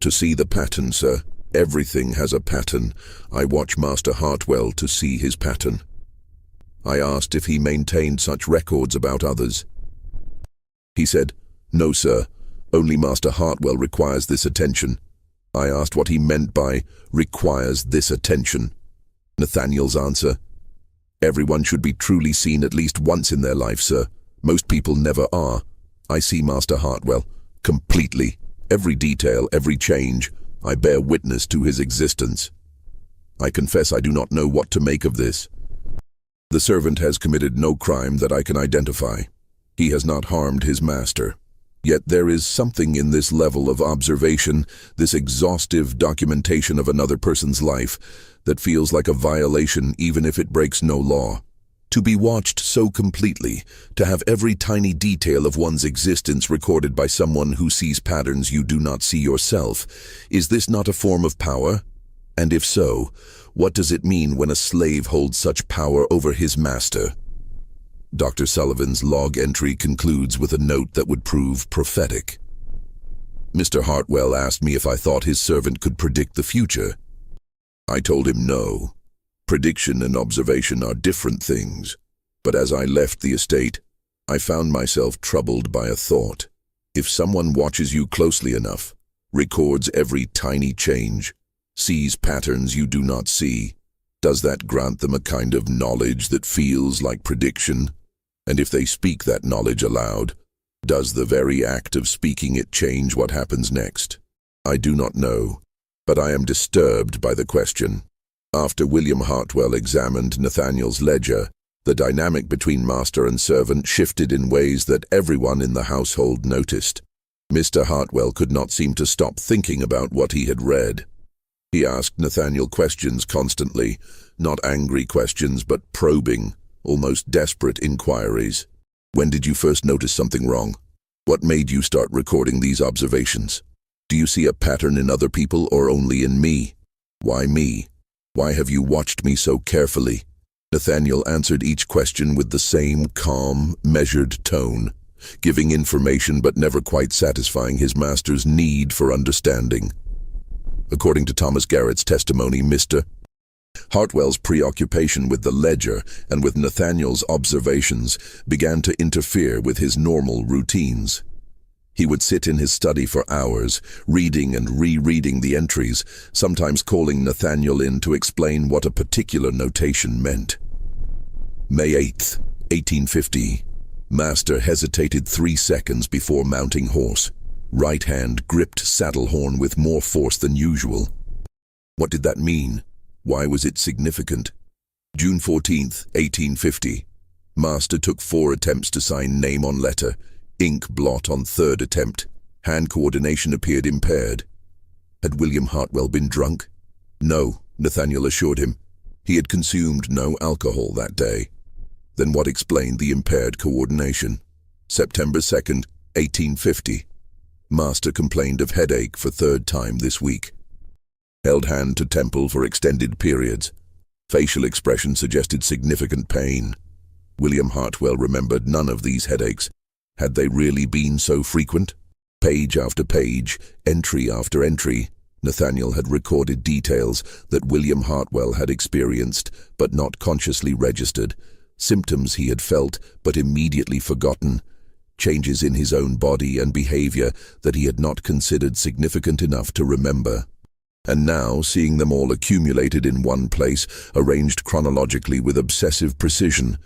"To see the pattern, sir. Everything has a pattern. I watch Master Hartwell to see his pattern." I asked if he maintained such records about others. He said, "No, sir. Only Master Hartwell requires this attention." I asked what he meant by requires this attention. Nathaniel's answer, "Everyone should be truly seen at least once in their life, sir. Most people never are. I see Master Hartwell, completely. Every detail, every change. I bear witness to his existence. I confess I do not know what to make of this. The servant has committed no crime that I can identify. He has not harmed his master. Yet there is something in this level of observation, this exhaustive documentation of another person's life, that feels like a violation even if it breaks no law. To be watched so completely, to have every tiny detail of one's existence recorded by someone who sees patterns you do not see yourself, is this not a form of power? And if so, what does it mean when a slave holds such power over his master? Dr. Sullivan's log entry concludes with a note that would prove prophetic. Mr. Hartwell asked me if I thought his servant could predict the future. I told him no. Prediction and observation are different things. But as I left the estate, I found myself troubled by a thought. If someone watches you closely enough, records every tiny change, sees patterns you do not see, does that grant them a kind of knowledge that feels like prediction? And if they speak that knowledge aloud, does the very act of speaking it change what happens next? I do not know, but I am disturbed by the question. After William Hartwell examined Nathaniel's ledger, the dynamic between master and servant shifted in ways that everyone in the household noticed. Mr. Hartwell could not seem to stop thinking about what he had read. He asked Nathaniel questions constantly, not angry questions but probing, almost desperate inquiries. When did you first notice something wrong? What made you start recording these observations? Do you see a pattern in other people or only in me? Why me? Why have you watched me so carefully? Nathaniel answered each question with the same calm, measured tone, giving information but never quite satisfying his master's need for understanding. According to Thomas Garrett's testimony, Mr. Hartwell's preoccupation with the ledger and with Nathaniel's observations began to interfere with his normal routines. He would sit in his study for hours, reading and rereading the entries, sometimes calling Nathaniel in to explain what a particular notation meant. May 8th, 1850. Master hesitated 3 seconds before mounting horse. Right hand gripped saddle horn with more force than usual. What did that mean? Why was it significant? June 14th, 1850. Master took 4 attempts to sign name on letter. Ink blot on 3rd attempt. Hand coordination appeared impaired. Had William Hartwell been drunk? No, Nathaniel assured him. He had consumed no alcohol that day. Then what explained the impaired coordination? September 2nd, 1850. Master complained of headache for 3rd time this week. Held hand to temple for extended periods. Facial expression suggested significant pain. William Hartwell remembered none of these headaches. Had they really been so frequent? Page after page, entry after entry, Nathaniel had recorded details that William Hartwell had experienced but not consciously registered, symptoms he had felt but immediately forgotten, changes in his own body and behavior that he had not considered significant enough to remember. And now, seeing them all accumulated in one place, arranged chronologically with obsessive precision,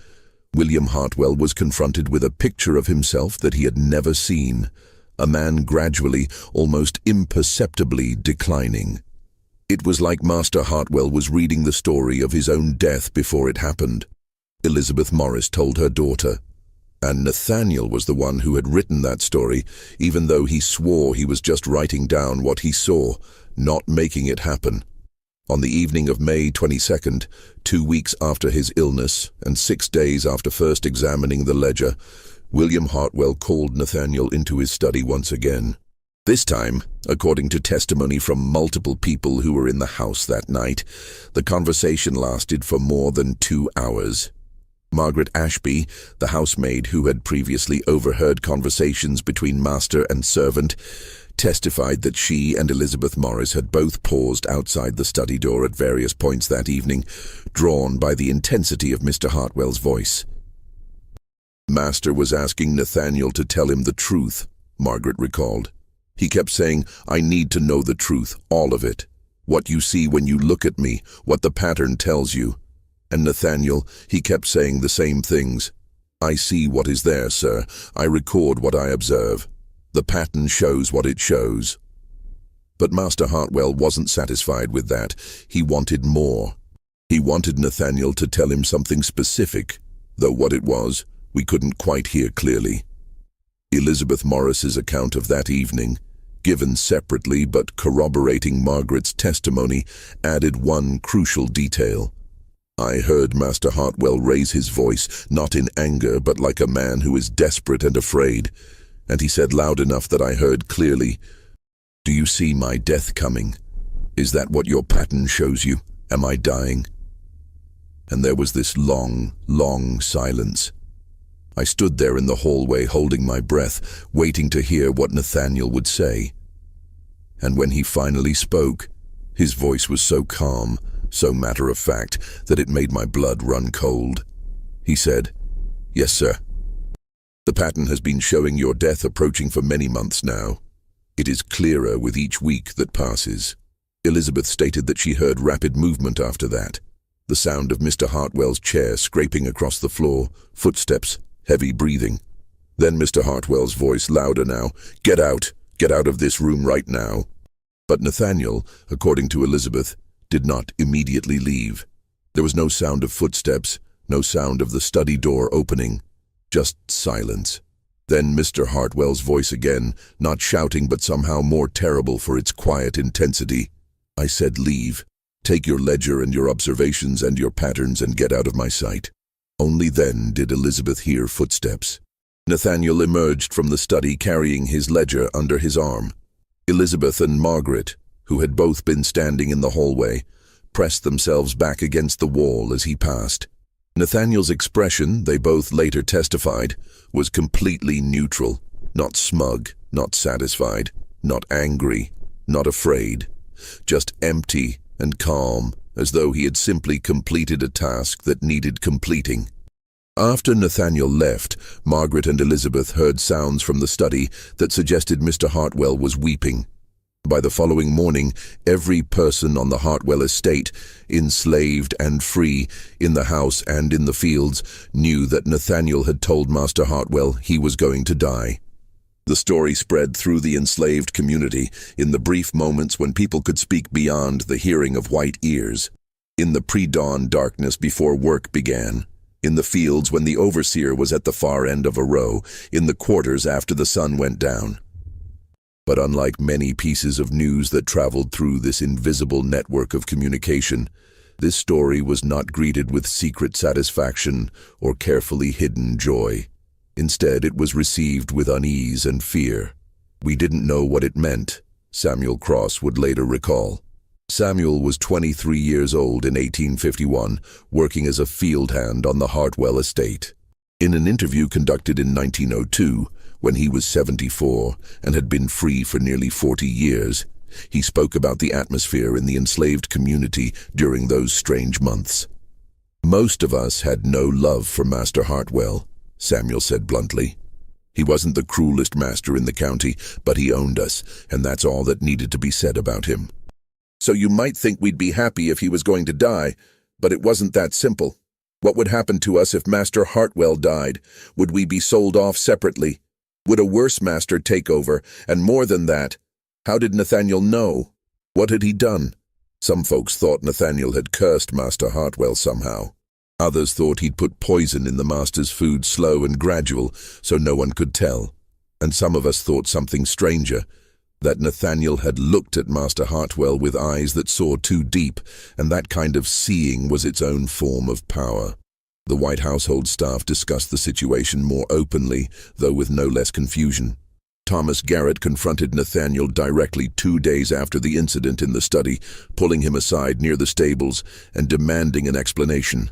William Hartwell was confronted with a picture of himself that he had never seen, a man gradually, almost imperceptibly declining. It was like Master Hartwell was reading the story of his own death before it happened. Elizabeth Morris told her daughter. And Nathaniel was the one who had written that story, even though he swore he was just writing down what he saw, not making it happen. On the evening of May 22nd, 2 weeks after his illness and 6 days after first examining the ledger, William Hartwell called Nathaniel into his study once again. This time, according to testimony from multiple people who were in the house that night, the conversation lasted for more than 2 hours. Margaret Ashby, the housemaid who had previously overheard conversations between master and servant, testified that she and Elizabeth Morris had both paused outside the study door at various points that evening, drawn by the intensity of Mr. Hartwell's voice. Master was asking Nathaniel to tell him the truth, Margaret recalled. He kept saying, "I need to know the truth, all of it. What you see when you look at me, what the pattern tells you." And Nathaniel, he kept saying the same things. "I see what is there, sir. I record what I observe. The pattern shows what it shows." But Master Hartwell wasn't satisfied with that. He wanted more. He wanted Nathaniel to tell him something specific, though what it was, we couldn't quite hear clearly. Elizabeth Morris's account of that evening, given separately but corroborating Margaret's testimony, added one crucial detail. "I heard Master Hartwell raise his voice, not in anger, but like a man who is desperate and afraid, and he said loud enough that I heard clearly, 'Do you see my death coming? Is that what your pattern shows you? Am I dying?' And there was this long, long silence. I stood there in the hallway holding my breath, waiting to hear what Nathaniel would say. And when he finally spoke, his voice was so calm, so matter-of-fact, that it made my blood run cold. He said, 'Yes, sir. The pattern has been showing your death approaching for many months now. It is clearer with each week that passes. Elizabeth stated that she heard rapid movement after that. The sound of Mr. Hartwell's chair scraping across the floor, footsteps, heavy breathing. Then Mr. Hartwell's voice, louder now, "Get out! Get out of this room right now!" But Nathaniel, according to Elizabeth, did not immediately leave. There was no sound of footsteps, no sound of the study door opening, just silence. Then Mr. Hartwell's voice again, not shouting but somehow more terrible for its quiet intensity. "I said leave. Take your ledger and your observations and your patterns and get out of my sight." Only then did Elizabeth hear footsteps. Nathaniel emerged from the study carrying his ledger under his arm. Elizabeth and Margaret, who had both been standing in the hallway, pressed themselves back against the wall as he passed. Nathaniel's expression, they both later testified, was completely neutral, not smug, not satisfied, not angry, not afraid, just empty and calm, as though he had simply completed a task that needed completing. After Nathaniel left, Margaret and Elizabeth heard sounds from the study that suggested Mr. Hartwell was weeping. By the following morning, every person on the Hartwell estate, enslaved and free, in the house and in the fields, knew that Nathaniel had told Master Hartwell he was going to die. The story spread through the enslaved community in the brief moments when people could speak beyond the hearing of white ears, in the pre-dawn darkness before work began, in the fields when the overseer was at the far end of a row, in the quarters after the sun went down. But unlike many pieces of news that traveled through this invisible network of communication, this story was not greeted with secret satisfaction or carefully hidden joy. Instead, it was received with unease and fear. "We didn't know what it meant," Samuel Cross would later recall. Samuel was 23 years old in 1851, working as a field hand on the Hartwell estate. In an interview conducted in 1902, when he was 74 and had been free for nearly 40 years, he spoke about the atmosphere in the enslaved community during those strange months. "Most of us had no love for Master Hartwell," Samuel said bluntly. "He wasn't the cruelest master in the county, but he owned us, and that's all that needed to be said about him. So you might think we'd be happy if he was going to die, but it wasn't that simple. What would happen to us if Master Hartwell died? Would we be sold off separately? Would a worse master take over? And more than that, how did Nathaniel know? What had he done?" Some folks thought Nathaniel had cursed Master Hartwell somehow. Others thought he'd put poison in the master's food, slow and gradual, so no one could tell. And some of us thought something stranger, that Nathaniel had looked at Master Hartwell with eyes that saw too deep, and that kind of seeing was its own form of power. The White household staff discussed the situation more openly, though with no less confusion. Thomas Garrett confronted Nathaniel directly 2 days after the incident in the study, pulling him aside near the stables and demanding an explanation.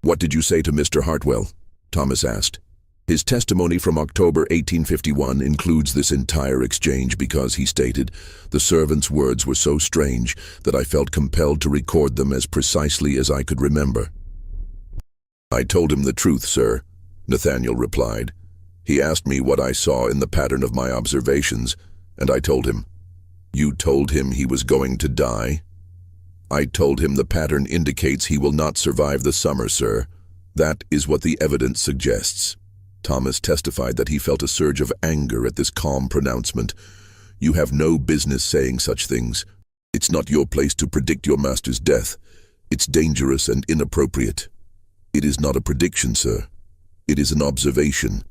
"What did you say to Mr. Hartwell?" Thomas asked. His testimony from October 1851 includes this entire exchange because, he stated, the servant's words were so strange that I felt compelled to record them as precisely as I could remember. "I told him the truth, sir," Nathaniel replied. "He asked me what I saw in the pattern of my observations, and I told him." "You told him he was going to die?" "I told him the pattern indicates he will not survive the summer, sir. That is what the evidence suggests." Thomas testified that he felt a surge of anger at this calm pronouncement. "You have no business saying such things. It's not your place to predict your master's death. It's dangerous and inappropriate." "It is not a prediction, sir. It is an observation."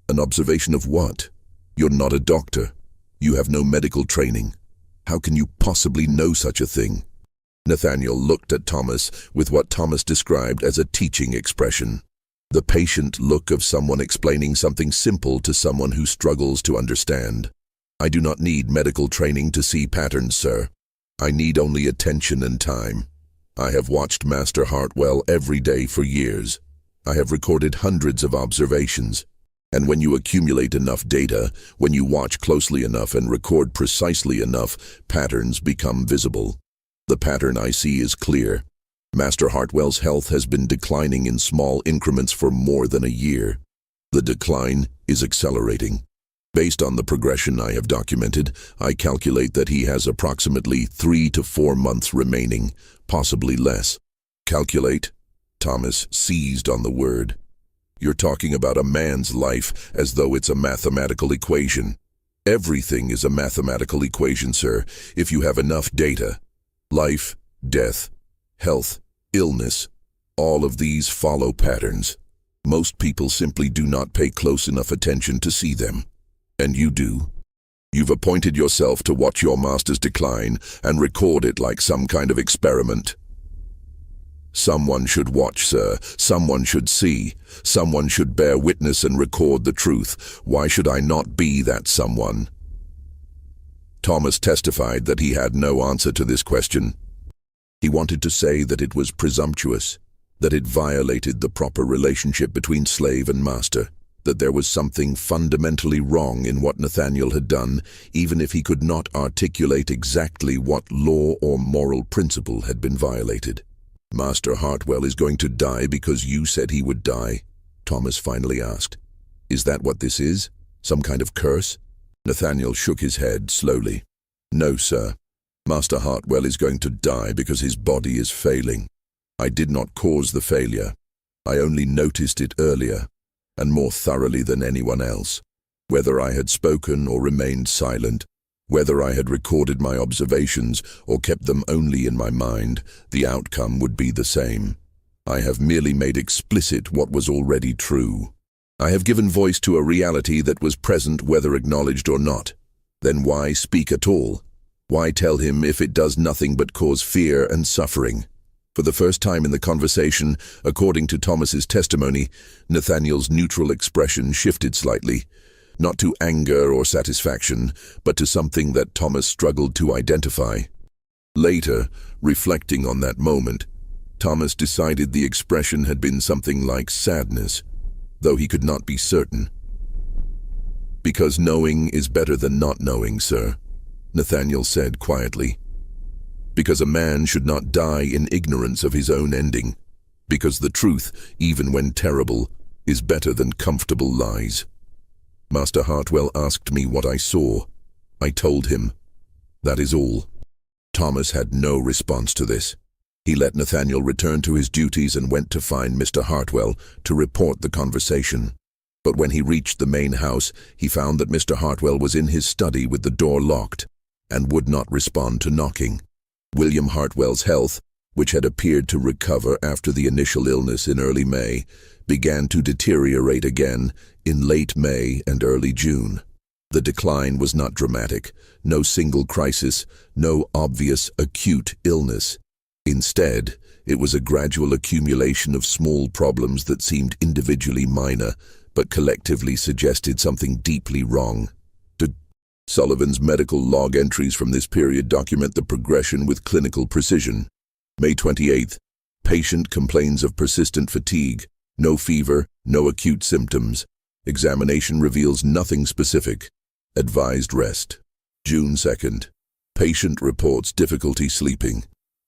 "An observation of what? You're not a doctor. You have no medical training. How can you possibly know such a thing?" Nathaniel looked at Thomas with what Thomas described as a teaching expression. The patient look of someone explaining something simple to someone who struggles to understand. "I do not need medical training to see patterns, sir. I need only attention and time. I have watched Master Hartwell every day for years. I have recorded hundreds of observations. And when you accumulate enough data, when you watch closely enough and record precisely enough, patterns become visible. The pattern I see is clear. Master Hartwell's health has been declining in small increments for more than a year. The decline is accelerating. Based on the progression I have documented, I calculate that he has approximately 3 to 4 months remaining, possibly less. Calculate? Thomas seized on the word. You're talking about a man's life as though it's a mathematical equation. Everything is a mathematical equation, sir, if you have enough data. Life, death, health, illness, all of these follow patterns. Most people simply do not pay close enough attention to see them. And you do. You've appointed yourself to watch your master's decline and record it like some kind of experiment. Someone should watch, sir. Someone should see. Someone should bear witness and record the truth. Why should I not be that someone? Thomas testified that he had no answer to this question. He wanted to say that it was presumptuous, that it violated the proper relationship between slave and master, that there was something fundamentally wrong in what Nathaniel had done, even if he could not articulate exactly what law or moral principle had been violated. Master Hartwell is going to die because you said he would die, Thomas finally asked. Is that what this is? Some kind of curse? Nathaniel shook his head slowly. No, sir. Master Hartwell is going to die because his body is failing. I did not cause the failure. I only noticed it earlier, and more thoroughly than anyone else. Whether I had spoken or remained silent, whether I had recorded my observations or kept them only in my mind, the outcome would be the same. I have merely made explicit what was already true. I have given voice to a reality that was present whether acknowledged or not. Then why speak at all? Why tell him if it does nothing but cause fear and suffering? For the first time in the conversation, according to Thomas's testimony, Nathaniel's neutral expression shifted slightly, not to anger or satisfaction, but to something that Thomas struggled to identify. Later, reflecting on that moment, Thomas decided the expression had been something like sadness, though he could not be certain. Because knowing is better than not knowing, sir, Nathaniel said quietly. Because a man should not die in ignorance of his own ending. Because the truth, even when terrible, is better than comfortable lies. Master Hartwell asked me what I saw. I told him. That is all. Thomas had no response to this. He let Nathaniel return to his duties and went to find Mr. Hartwell to report the conversation. But when he reached the main house, he found that Mr. Hartwell was in his study with the door locked and would not respond to knocking. William Hartwell's health, which had appeared to recover after the initial illness in early May, began to deteriorate again in late May and early June. The decline was not dramatic, no single crisis, no obvious acute illness. Instead, it was a gradual accumulation of small problems that seemed individually minor, but collectively suggested something deeply wrong. Sullivan's medical log entries from this period document the progression with clinical precision. May 28th, patient complains of persistent fatigue, no fever, no acute symptoms. Examination reveals nothing specific. Advised rest. June 2nd, patient reports difficulty sleeping,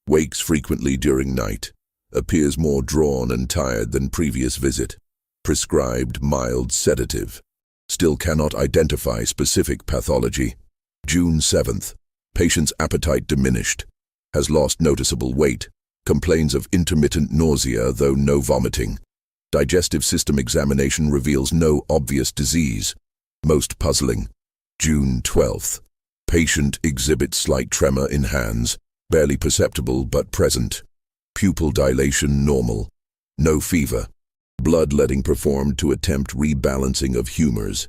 wakes frequently during night, appears more drawn and tired than previous visit. Prescribed mild sedative. Still cannot identify specific pathology. June 7th, patient's appetite diminished, has lost noticeable weight, complains of intermittent nausea though no vomiting. Digestive system examination reveals no obvious disease. Most puzzling. June 12th, patient exhibits slight tremor in hands, barely perceptible but present. Pupil dilation normal. No fever. Bloodletting performed to attempt rebalancing of humors.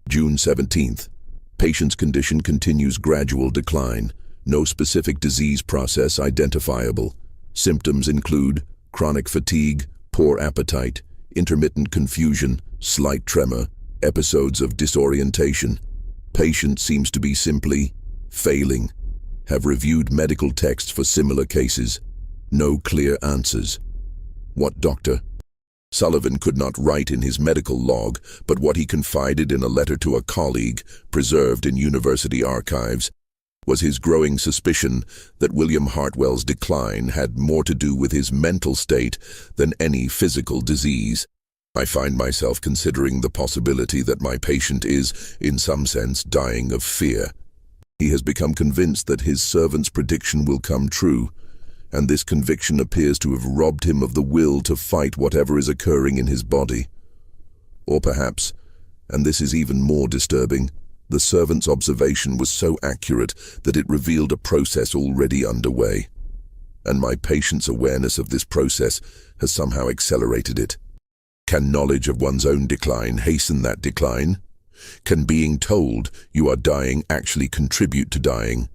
June 17th. Patient's condition continues gradual decline. No specific disease process identifiable. Symptoms include chronic fatigue, poor appetite, intermittent confusion, slight tremor, episodes of disorientation. Patient seems to be simply failing. Have reviewed medical texts for similar cases. No clear answers. What doctor? Sullivan could not write in his medical log, but what he confided in a letter to a colleague, preserved in university archives, was his growing suspicion that William Hartwell's decline had more to do with his mental state than any physical disease. I find myself considering the possibility that my patient is, in some sense, dying of fear. He has become convinced that his servant's prediction will come true, and this conviction appears to have robbed him of the will to fight whatever is occurring in his body. Or perhaps, and this is even more disturbing, the servant's observation was so accurate that it revealed a process already underway, and my patient's awareness of this process has somehow accelerated it. Can knowledge of one's own decline hasten that decline? Can being told you are dying actually contribute to dying?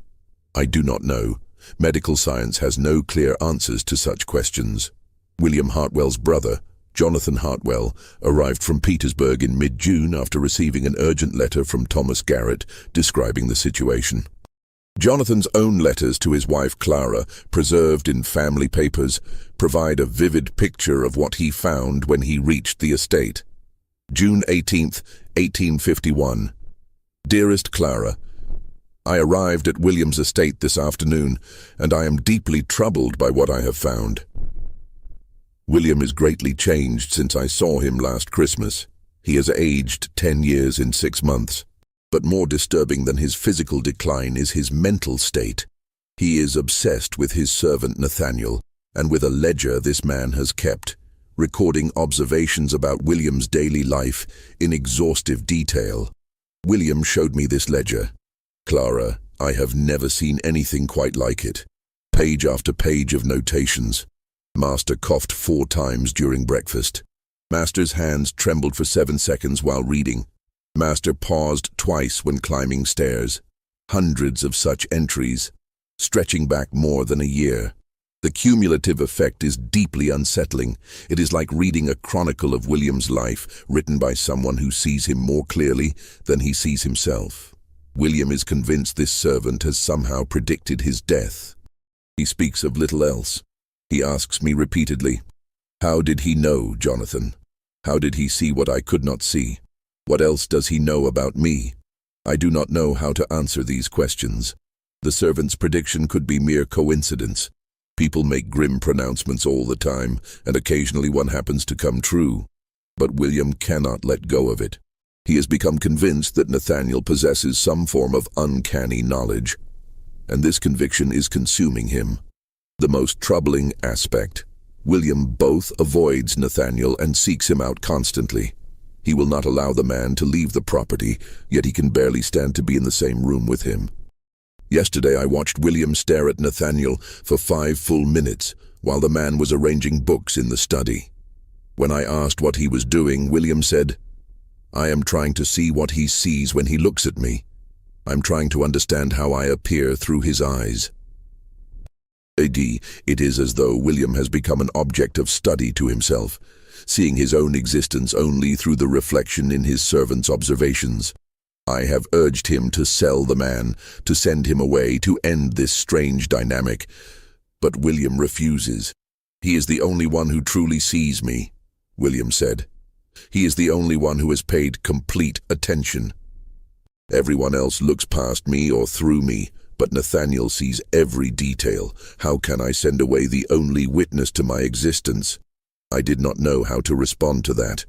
I do not know. Medical science has no clear answers to such questions. William Hartwell's brother, Jonathan Hartwell, arrived from Petersburg in mid-June after receiving an urgent letter from Thomas Garrett describing the situation. Jonathan's own letters to his wife Clara, preserved in family papers, provide a vivid picture of what he found when he reached the estate. June 18th, 1851. Dearest Clara, I arrived at William's estate this afternoon, and I am deeply troubled by what I have found. William is greatly changed since I saw him last Christmas. He has aged 10 years in 6 months. But more disturbing than his physical decline is his mental state. He is obsessed with his servant Nathaniel, and with a ledger this man has kept, recording observations about William's daily life in exhaustive detail. William showed me this ledger. Clara, I have never seen anything quite like it. Page after page of notations. Master coughed 4 times during breakfast. Master's hands trembled for 7 seconds while reading. Master paused twice when climbing stairs. Hundreds of such entries, stretching back more than a year. The cumulative effect is deeply unsettling. It is like reading a chronicle of William's life, written by someone who sees him more clearly than he sees himself. William is convinced this servant has somehow predicted his death. He speaks of little else. He asks me repeatedly, "How did he know, Jonathan? How did he see what I could not see? What else does he know about me?" I do not know how to answer these questions. The servant's prediction could be mere coincidence. People make grim pronouncements all the time, and occasionally one happens to come true. But William cannot let go of it. He has become convinced that Nathaniel possesses some form of uncanny knowledge, and this conviction is consuming him. The most troubling aspect, William both avoids Nathaniel and seeks him out constantly. He will not allow the man to leave the property, yet he can barely stand to be in the same room with him. Yesterday I watched William stare at Nathaniel for 5 full minutes while the man was arranging books in the study. When I asked what he was doing, William said, "I am trying to see what he sees when he looks at me. I'm trying to understand how I appear through his eyes." It is as though William has become an object of study to himself, seeing his own existence only through the reflection in his servant's observations. I have urged him to sell the man, to send him away, to end this strange dynamic. But William refuses. "He is the only one who truly sees me," William said. "He is the only one who has paid complete attention. Everyone else looks past me or through me, but Nathaniel sees every detail. How can I send away the only witness to my existence?" I did not know how to respond to that.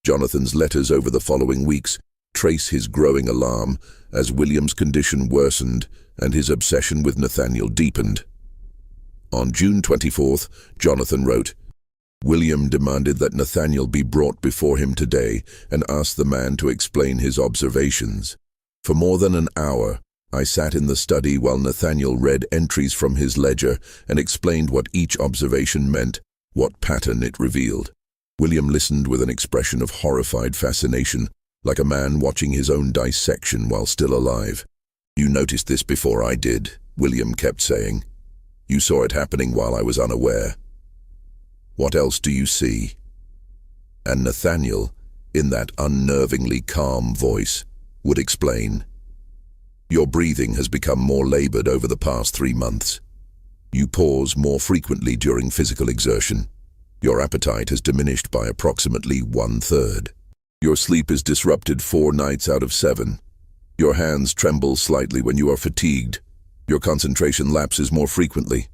Jonathan's letters over the following weeks trace his growing alarm as William's condition worsened and his obsession with Nathaniel deepened. On June 24th, Jonathan wrote, "William demanded that Nathaniel be brought before him today and asked the man to explain his observations. For more than an hour, I sat in the study while Nathaniel read entries from his ledger and explained what each observation meant, what pattern it revealed. William listened with an expression of horrified fascination, like a man watching his own dissection while still alive. "You noticed this before I did," William kept saying. "You saw it happening while I was unaware. What else do you see?" And Nathaniel, in that unnervingly calm voice, would explain. "Your breathing has become more labored over the past 3 months. You pause more frequently during physical exertion. Your appetite has diminished by approximately 1/3. Your sleep is disrupted 4 nights out of 7. Your hands tremble slightly when you are fatigued. Your concentration lapses more frequently.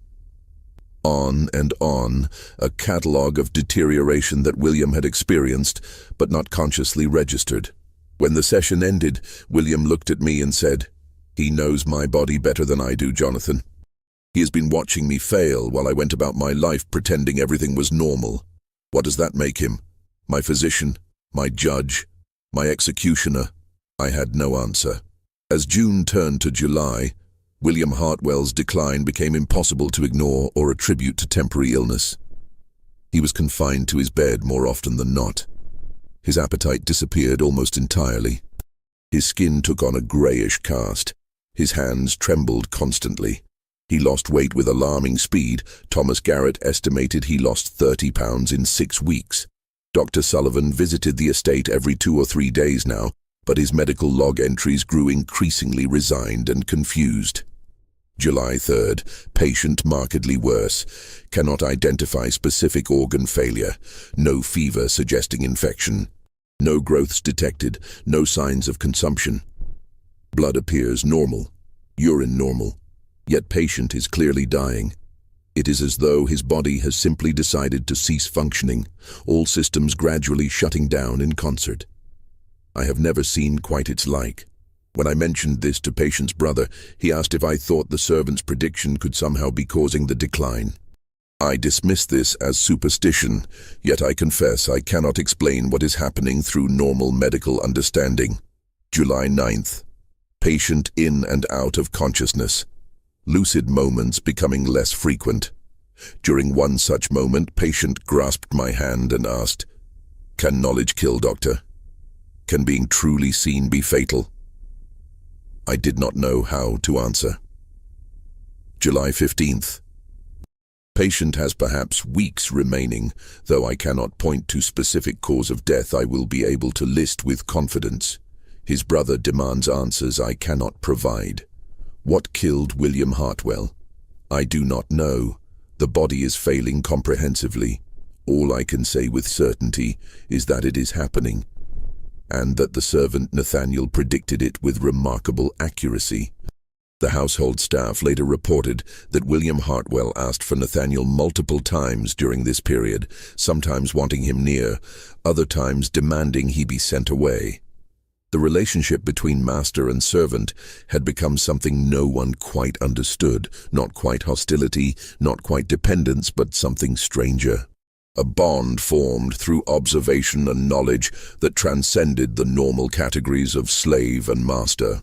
On and on, a catalogue of deterioration that William had experienced, but not consciously registered. When the session ended, William looked at me and said, "He knows my body better than I do, Jonathan. He has been watching me fail while I went about my life pretending everything was normal. What does that make him? My physician? My judge? My executioner?" I had no answer. As June turned to July, William Hartwell's decline became impossible to ignore or attribute to temporary illness. He was confined to his bed more often than not. His appetite disappeared almost entirely. His skin took on a grayish cast. His hands trembled constantly. He lost weight with alarming speed. Thomas Garrett estimated he lost 30 pounds in 6 weeks. Dr. Sullivan visited the estate every 2 or 3 days now, but his medical log entries grew increasingly resigned and confused. July 3rd, patient markedly worse, cannot identify specific organ failure, no fever suggesting infection, no growths detected, no signs of consumption. Blood appears normal, urine normal, yet patient is clearly dying. It is as though his body has simply decided to cease functioning, all systems gradually shutting down in concert. I have never seen quite its like. When I mentioned this to patient's brother, he asked if I thought the servant's prediction could somehow be causing the decline. I dismiss this as superstition, yet I confess I cannot explain what is happening through normal medical understanding. July 9th. Patient in and out of consciousness. Lucid moments becoming less frequent. During one such moment, patient grasped my hand and asked, "Can knowledge kill, doctor? Can being truly seen be fatal?" I did not know how to answer. July 15th. Patient has perhaps weeks remaining, though I cannot point to specific cause of death I will be able to list with confidence. His brother demands answers I cannot provide. What killed William Hartwell? I do not know. The body is failing comprehensively. All I can say with certainty is that it is happening, and that the servant Nathaniel predicted it with remarkable accuracy. The household staff later reported that William Hartwell asked for Nathaniel multiple times during this period, sometimes wanting him near, other times demanding he be sent away. The relationship between master and servant had become something no one quite understood, not quite hostility, not quite dependence, but something stranger. A bond formed through observation and knowledge that transcended the normal categories of slave and master.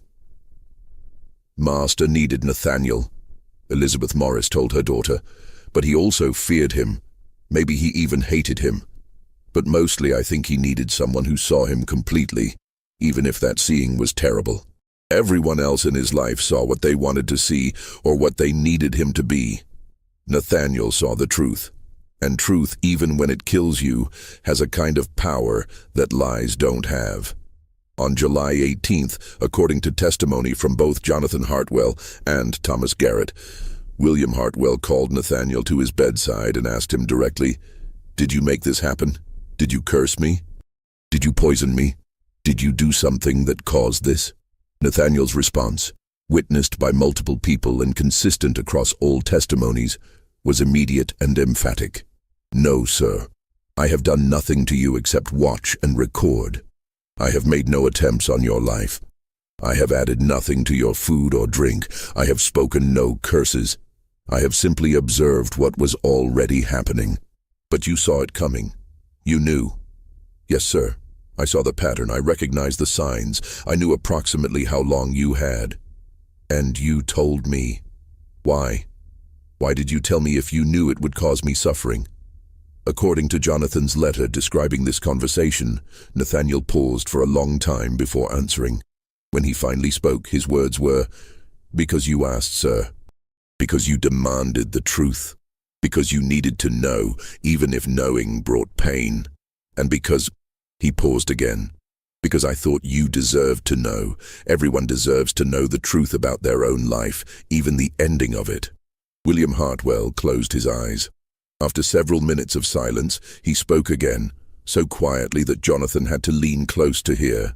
Master needed Nathaniel, Elizabeth Morris told her daughter, but he also feared him. Maybe he even hated him. But mostly I think he needed someone who saw him completely, even if that seeing was terrible. Everyone else in his life saw what they wanted to see or what they needed him to be. Nathaniel saw the truth. And truth, even when it kills you, has a kind of power that lies don't have. On July 18th, according to testimony from both Jonathan Hartwell and Thomas Garrett, William Hartwell called Nathaniel to his bedside and asked him directly, "Did you make this happen? Did you curse me? Did you poison me? Did you do something that caused this?" Nathaniel's response, witnessed by multiple people and consistent across all testimonies, was immediate and emphatic. "No, sir. I have done nothing to you except watch and record. I have made no attempts on your life. I have added nothing to your food or drink. I have spoken no curses. I have simply observed what was already happening. But you saw it coming. You knew." "Yes, sir. I saw the pattern. I recognized the signs. I knew approximately how long you had." "And you told me. Why? Why did you tell me if you knew it would cause me suffering?" According to Jonathan's letter describing this conversation, Nathaniel paused for a long time before answering. When he finally spoke, his words were, "Because you asked, sir. Because you demanded the truth. Because you needed to know, even if knowing brought pain. And because—" He paused again. "Because I thought you deserved to know. Everyone deserves to know the truth about their own life, even the ending of it." William Hartwell closed his eyes. After several minutes of silence, he spoke again, so quietly that Jonathan had to lean close to hear.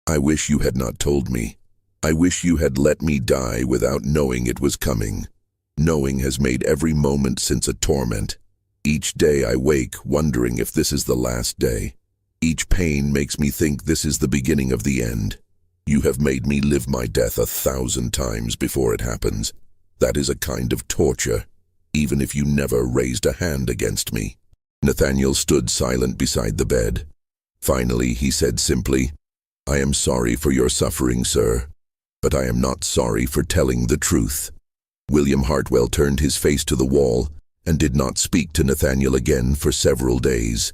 "I wish you had not told me. I wish you had let me die without knowing it was coming. Knowing has made every moment since a torment. Each day I wake wondering if this is the last day. Each pain makes me think this is the beginning of the end. You have made me live my death 1,000 times before it happens. That is a kind of torture, even if you never raised a hand against me. Nathaniel stood silent beside the bed. Finally, he said simply, "I am sorry for your suffering, sir, but I am not sorry for telling the truth." William Hartwell turned his face to the wall and did not speak to Nathaniel again for several days.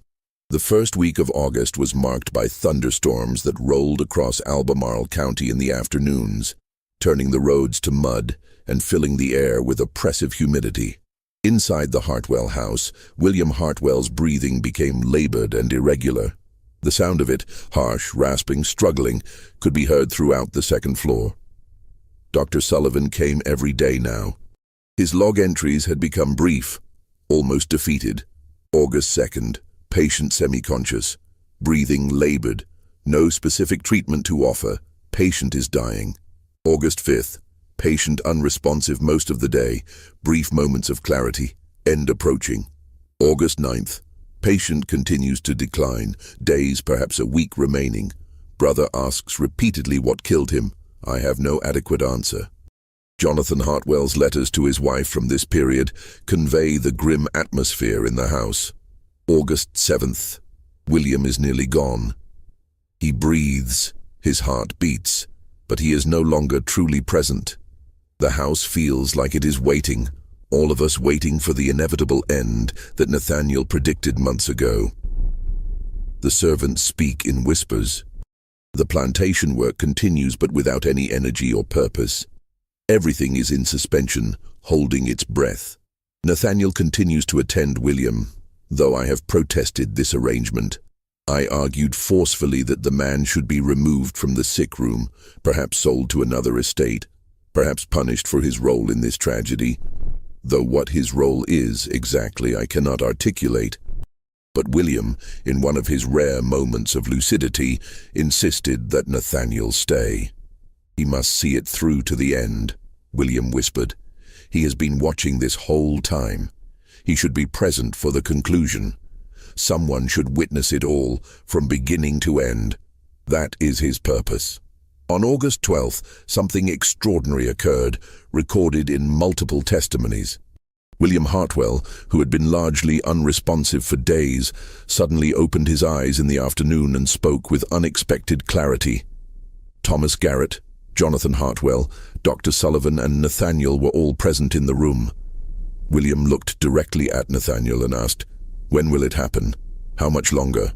The first week of August was marked by thunderstorms that rolled across Albemarle County in the afternoons, turning the roads to mud and filling the air with oppressive humidity. Inside the Hartwell house, William Hartwell's breathing became labored and irregular. The sound of it, harsh, rasping, struggling, could be heard throughout the second floor. Dr. Sullivan came every day now. His log entries had become brief, almost defeated. August 2nd, patient semi-conscious, breathing labored, no specific treatment to offer, patient is dying. August 5th, patient unresponsive most of the day, brief moments of clarity, end approaching. August 9th, patient continues to decline, days, perhaps a week remaining. Brother asks repeatedly what killed him. I have no adequate answer. Jonathan Hartwell's letters to his wife from this period convey the grim atmosphere in the house. August 7th, William is nearly gone. He breathes, his heart beats, but he is no longer truly present. The house feels like it is waiting, all of us waiting for the inevitable end that Nathaniel predicted months ago. The servants speak in whispers. The plantation work continues but without any energy or purpose. Everything is in suspension, holding its breath. Nathaniel continues to attend William, though I have protested this arrangement. I argued forcefully that the man should be removed from the sick room, perhaps sold to another estate, perhaps punished for his role in this tragedy, though what his role is exactly I cannot articulate. But William, in one of his rare moments of lucidity, insisted that Nathaniel stay. "He must see it through to the end," William whispered. "He has been watching this whole time. He should be present for the conclusion. Someone should witness it all, from beginning to end. That is his purpose." On August 12th, something extraordinary occurred, recorded in multiple testimonies. William Hartwell, who had been largely unresponsive for days, suddenly opened his eyes in the afternoon and spoke with unexpected clarity. Thomas Garrett, Jonathan Hartwell, Dr. Sullivan and Nathaniel were all present in the room. William looked directly at Nathaniel and asked, "When will it happen? How much longer?"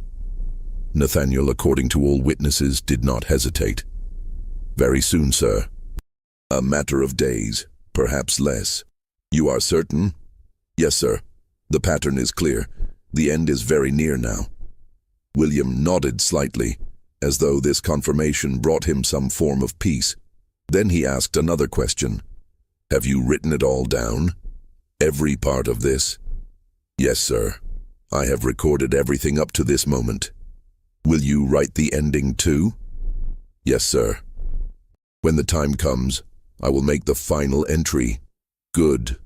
Nathaniel, according to all witnesses, did not hesitate. "Very soon, sir. A matter of days, perhaps less." "You are certain?" "Yes, sir. The pattern is clear. The end is very near now." William nodded slightly, as though this confirmation brought him some form of peace. Then he asked another question. "Have you written it all down? Every part of this?" "Yes, sir. I have recorded everything up to this moment." "Will you write the ending too?" "Yes, sir. When the time comes, I will make the final entry." "Good."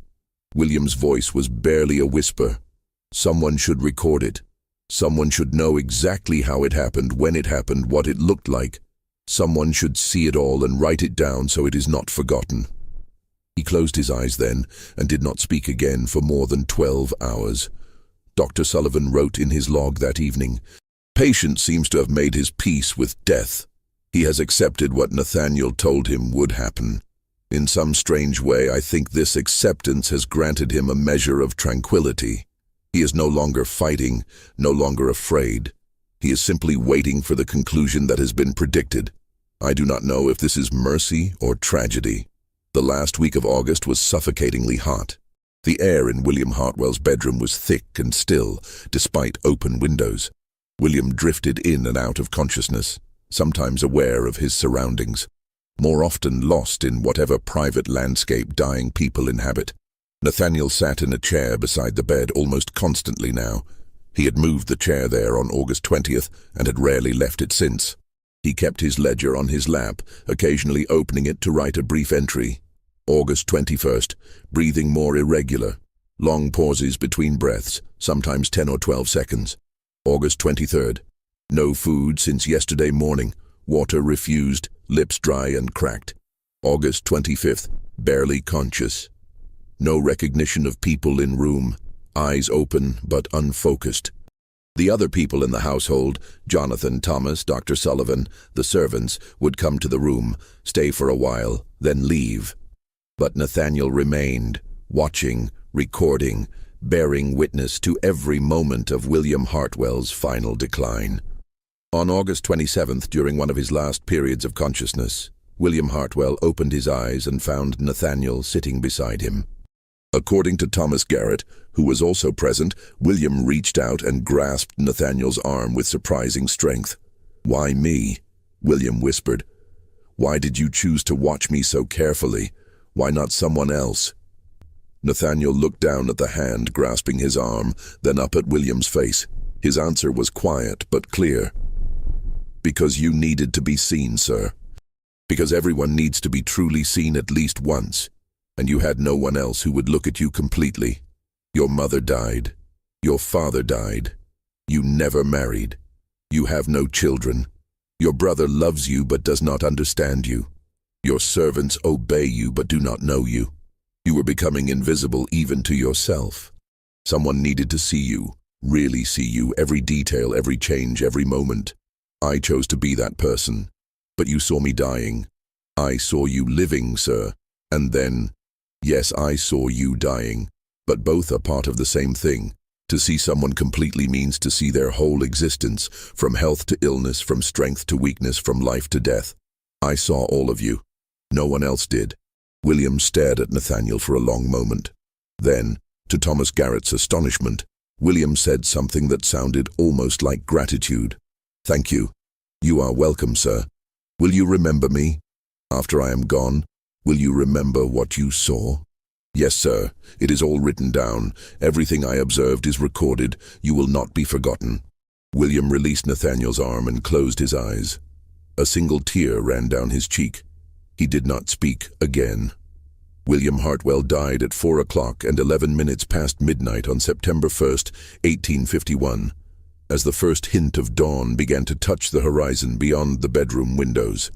William's voice was barely a whisper. "Someone should record it. Someone should know exactly how it happened, when it happened, what it looked like. Someone should see it all and write it down so it is not forgotten." He closed his eyes then and did not speak again for more than 12 hours. Dr. Sullivan wrote in his log that evening, "Patient seems to have made his peace with death. He has accepted what Nathaniel told him would happen. In some strange way, I think this acceptance has granted him a measure of tranquility. He is no longer fighting, no longer afraid. He is simply waiting for the conclusion that has been predicted. I do not know if this is mercy or tragedy." The last week of August was suffocatingly hot. The air in William Hartwell's bedroom was thick and still, despite open windows. William drifted in and out of consciousness, sometimes aware of his surroundings, more often lost in whatever private landscape dying people inhabit. Nathaniel sat in a chair beside the bed almost constantly now. He had moved the chair there on August 20th and had rarely left it since. He kept his ledger on his lap, occasionally opening it to write a brief entry. August 21st, breathing more irregular. Long pauses between breaths, sometimes 10 or 12 seconds. August 23rd, no food since yesterday morning. Water refused, lips dry and cracked. August 25th, barely conscious. No recognition of people in room, eyes open but unfocused. The other people in the household, Jonathan, Thomas, Dr. Sullivan, the servants, would come to the room, stay for a while, then leave. But Nathaniel remained, watching, recording, bearing witness to every moment of William Hartwell's final decline. On August 27th, during one of his last periods of consciousness, William Hartwell opened his eyes and found Nathaniel sitting beside him. According to Thomas Garrett, who was also present, William reached out and grasped Nathaniel's arm with surprising strength. "Why me?" William whispered. "Why did you choose to watch me so carefully? Why not someone else?" Nathaniel looked down at the hand grasping his arm, then up at William's face. His answer was quiet but clear. "Because you needed to be seen, sir. Because everyone needs to be truly seen at least once, and you had no one else who would look at you completely. Your mother died. Your father died. You never married. You have no children. Your brother loves you but does not understand you. Your servants obey you but do not know you. You were becoming invisible even to yourself. Someone needed to see you, really see you, every detail, every change, every moment. I chose to be that person. But you saw me dying. I saw you living, sir. And then, yes, I saw you dying. But both are part of the same thing. To see someone completely means to see their whole existence, from health to illness, from strength to weakness, from life to death. I saw all of you. No one else did." William stared at Nathaniel for a long moment. Then, to Thomas Garrett's astonishment, William said something that sounded almost like gratitude. "Thank you. You are welcome, sir. Will you remember me? After I am gone, will you remember what you saw?" "Yes, sir. It is all written down. Everything I observed is recorded. You will not be forgotten." William released Nathaniel's arm and closed his eyes. A single tear ran down his cheek. He did not speak again. William Hartwell died at 4 o'clock and 11 minutes past midnight on September 1st, 1851, as the first hint of dawn began to touch the horizon beyond the bedroom windows.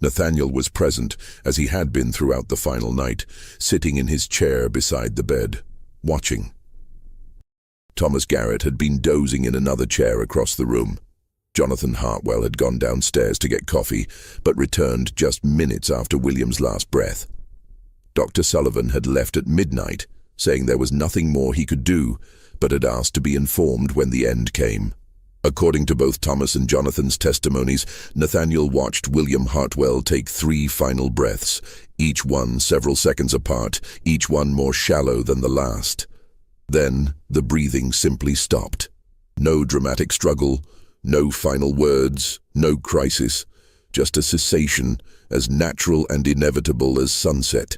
Nathaniel was present, as he had been throughout the final night, sitting in his chair beside the bed, watching. Thomas Garrett had been dozing in another chair across the room. Jonathan Hartwell had gone downstairs to get coffee, but returned just minutes after William's last breath. Dr. Sullivan had left at midnight, saying there was nothing more he could do, but had asked to be informed when the end came. According to both Thomas and Jonathan's testimonies, Nathaniel watched William Hartwell take 3 final breaths, each one several seconds apart, each one more shallow than the last. Then the breathing simply stopped. No dramatic struggle, no final words, no crisis, just a cessation as natural and inevitable as sunset.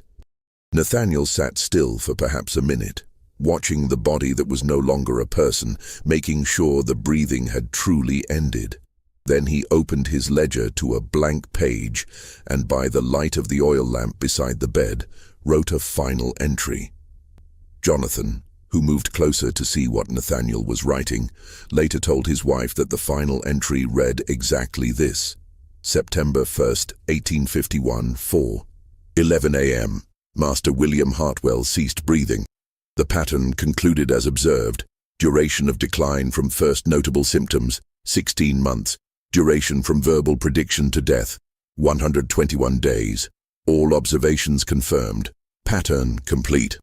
Nathaniel sat still for perhaps a minute, watching the body that was no longer a person, making sure the breathing had truly ended. Then he opened his ledger to a blank page and, by the light of the oil lamp beside the bed, wrote a final entry. Jonathan, who moved closer to see what Nathaniel was writing, later told his wife that the final entry read exactly this: September 1st, 1851, 4:11 a.m. Master William Hartwell ceased breathing. The pattern concluded as observed. Duration of decline from first notable symptoms, 16 months. Duration from verbal prediction to death, 121 days. All observations confirmed. Pattern complete.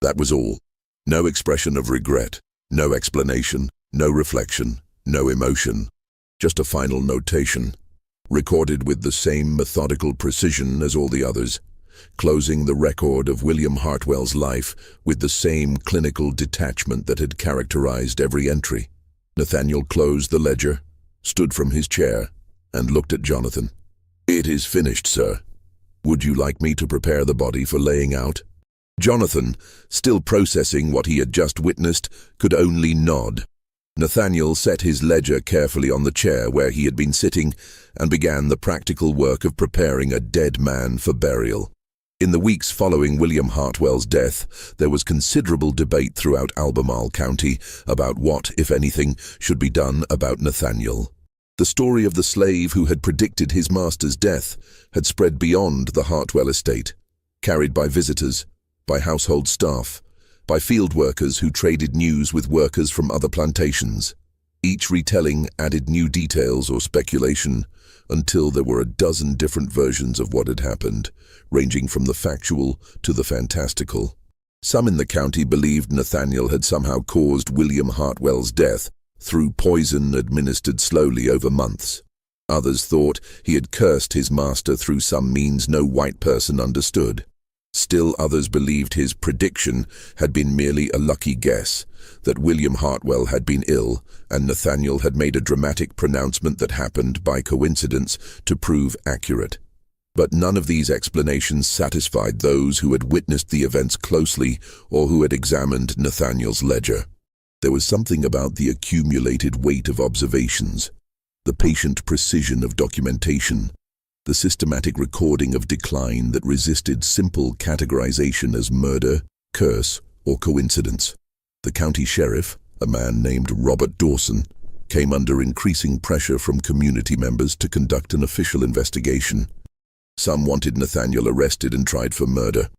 That was all. No expression of regret, no explanation, no reflection, no emotion. Just a final notation, recorded with the same methodical precision as all the others, closing the record of William Hartwell's life with the same clinical detachment that had characterized every entry. Nathaniel closed the ledger, stood from his chair, and looked at Jonathan. "It is finished, sir. Would you like me to prepare the body for laying out?" Jonathan, still processing what he had just witnessed, could only nod. Nathaniel set his ledger carefully on the chair where he had been sitting and began the practical work of preparing a dead man for burial. In the weeks following William Hartwell's death, there was considerable debate throughout Albemarle County about what, if anything, should be done about Nathaniel. The story of the slave who had predicted his master's death had spread beyond the Hartwell estate, carried by visitors, by household staff, by field workers who traded news with workers from other plantations. Each retelling added new details or speculation until there were a dozen different versions of what had happened, ranging from the factual to the fantastical. Some in the county believed Nathaniel had somehow caused William Hartwell's death through poison administered slowly over months. Others thought he had cursed his master through some means no white person understood. Still others believed his prediction had been merely a lucky guess, that William Hartwell had been ill, and Nathaniel had made a dramatic pronouncement that happened by coincidence to prove accurate. But none of these explanations satisfied those who had witnessed the events closely or who had examined Nathaniel's ledger. There was something about the accumulated weight of observations, the patient precision of documentation, the systematic recording of decline that resisted simple categorization as murder, curse, or coincidence. The county sheriff, a man named Robert Dawson, came under increasing pressure from community members to conduct an official investigation. Some wanted Nathaniel arrested and tried for murder.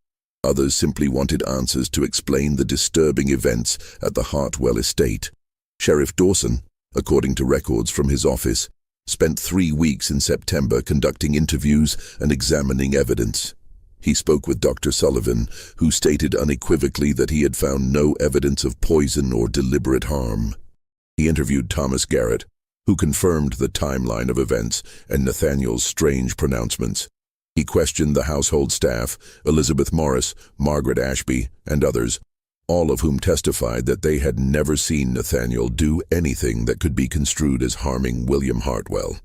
Others simply wanted answers to explain the disturbing events at the Hartwell estate. Sheriff Dawson, according to records from his office, spent 3 weeks in September conducting interviews and examining evidence. He spoke with Dr. Sullivan, who stated unequivocally that he had found no evidence of poison or deliberate harm. He interviewed Thomas Garrett, who confirmed the timeline of events and Nathaniel's strange pronouncements. He questioned the household staff, Elizabeth Morris, Margaret Ashby, and others, all of whom testified that they had never seen Nathaniel do anything that could be construed as harming William Hartwell.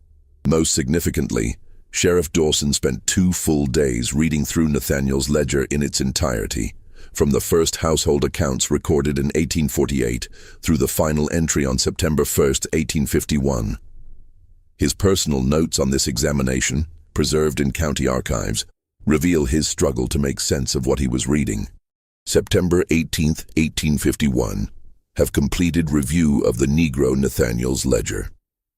Most significantly, Sheriff Dawson spent 2 full days reading through Nathaniel's ledger in its entirety, from the first household accounts recorded in 1848 through the final entry on September 1, 1851. His personal notes on this examination, preserved in county archives, reveal his struggle to make sense of what he was reading. September 18, 1851, have completed review of the Negro Nathaniel's ledger.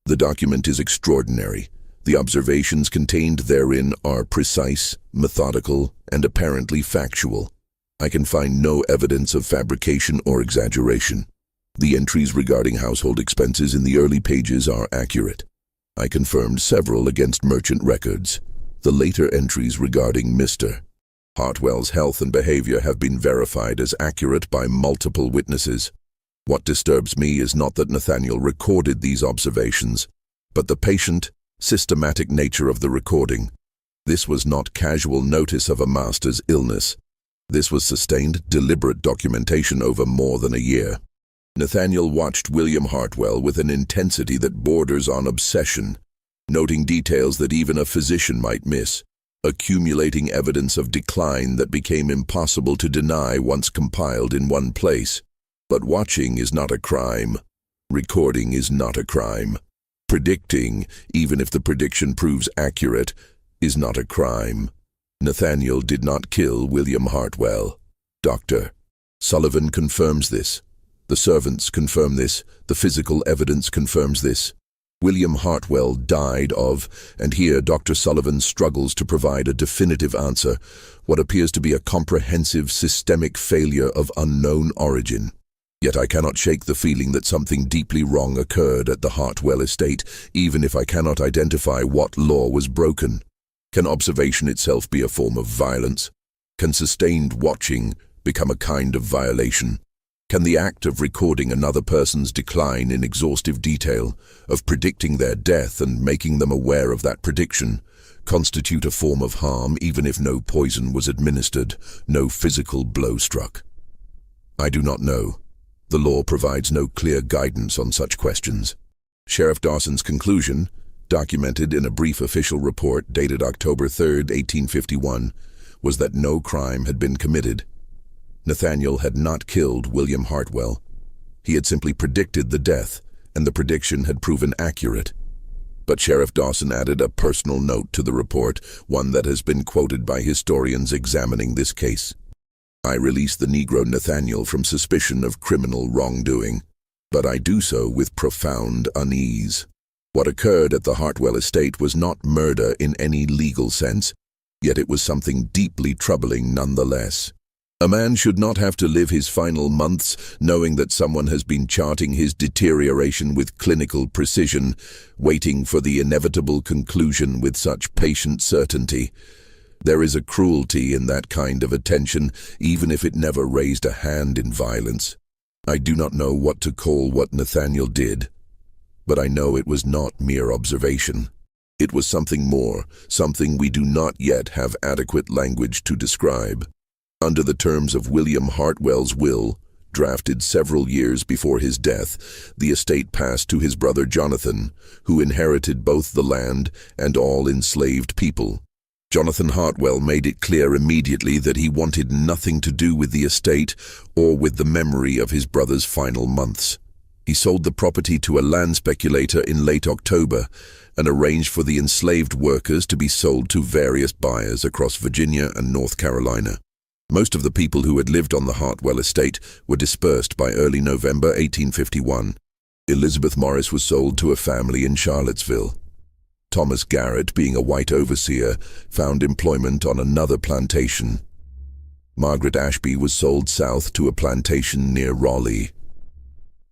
The document is extraordinary. The observations contained therein are precise, methodical, and apparently factual. I can find no evidence of fabrication or exaggeration. The entries regarding household expenses in the early pages are accurate. I confirmed several against merchant records. The later entries regarding Mr. Hartwell's health and behavior have been verified as accurate by multiple witnesses. What disturbs me is not that Nathaniel recorded these observations, but the patient, systematic nature of the recording. This was not casual notice of a master's illness. This was sustained, deliberate documentation over more than a year. Nathaniel watched William Hartwell with an intensity that borders on obsession, noting details that even a physician might miss, accumulating evidence of decline that became impossible to deny once compiled in one place. But watching is not a crime. Recording is not a crime. Predicting, even if the prediction proves accurate, is not a crime. Nathaniel did not kill William Hartwell. Dr. Sullivan confirms this. The servants confirm this. The physical evidence confirms this. William Hartwell died of, and here Dr. Sullivan struggles to provide a definitive answer, what appears to be a comprehensive systemic failure of unknown origin. Yet I cannot shake the feeling that something deeply wrong occurred at the Hartwell estate, even if I cannot identify what law was broken. Can observation itself be a form of violence? Can sustained watching become a kind of violation? Can the act of recording another person's decline in exhaustive detail, of predicting their death and making them aware of that prediction, constitute a form of harm even if no poison was administered, no physical blow struck? I do not know. The law provides no clear guidance on such questions. Sheriff Dawson's conclusion, documented in a brief official report dated October 3, 1851, was that no crime had been committed. Nathaniel had not killed William Hartwell. He had simply predicted the death, and the prediction had proven accurate. But Sheriff Dawson added a personal note to the report, one that has been quoted by historians examining this case. I release the Negro Nathaniel from suspicion of criminal wrongdoing, but I do so with profound unease. What occurred at the Hartwell estate was not murder in any legal sense, yet it was something deeply troubling nonetheless. A man should not have to live his final months knowing that someone has been charting his deterioration with clinical precision, waiting for the inevitable conclusion with such patient certainty. There is a cruelty in that kind of attention, even if it never raised a hand in violence. I do not know what to call what Nathaniel did, but I know it was not mere observation. It was something more, something we do not yet have adequate language to describe. Under the terms of William Hartwell's will, drafted several years before his death, the estate passed to his brother Jonathan, who inherited both the land and all enslaved people. Jonathan Hartwell made it clear immediately that he wanted nothing to do with the estate or with the memory of his brother's final months. He sold the property to a land speculator in late October and arranged for the enslaved workers to be sold to various buyers across Virginia and North Carolina. Most of the people who had lived on the Hartwell estate were dispersed by early November 1851. Elizabeth Morris was sold to a family in Charlottesville. Thomas Garrett, being a white overseer, found employment on another plantation. Margaret Ashby was sold south to a plantation near Raleigh.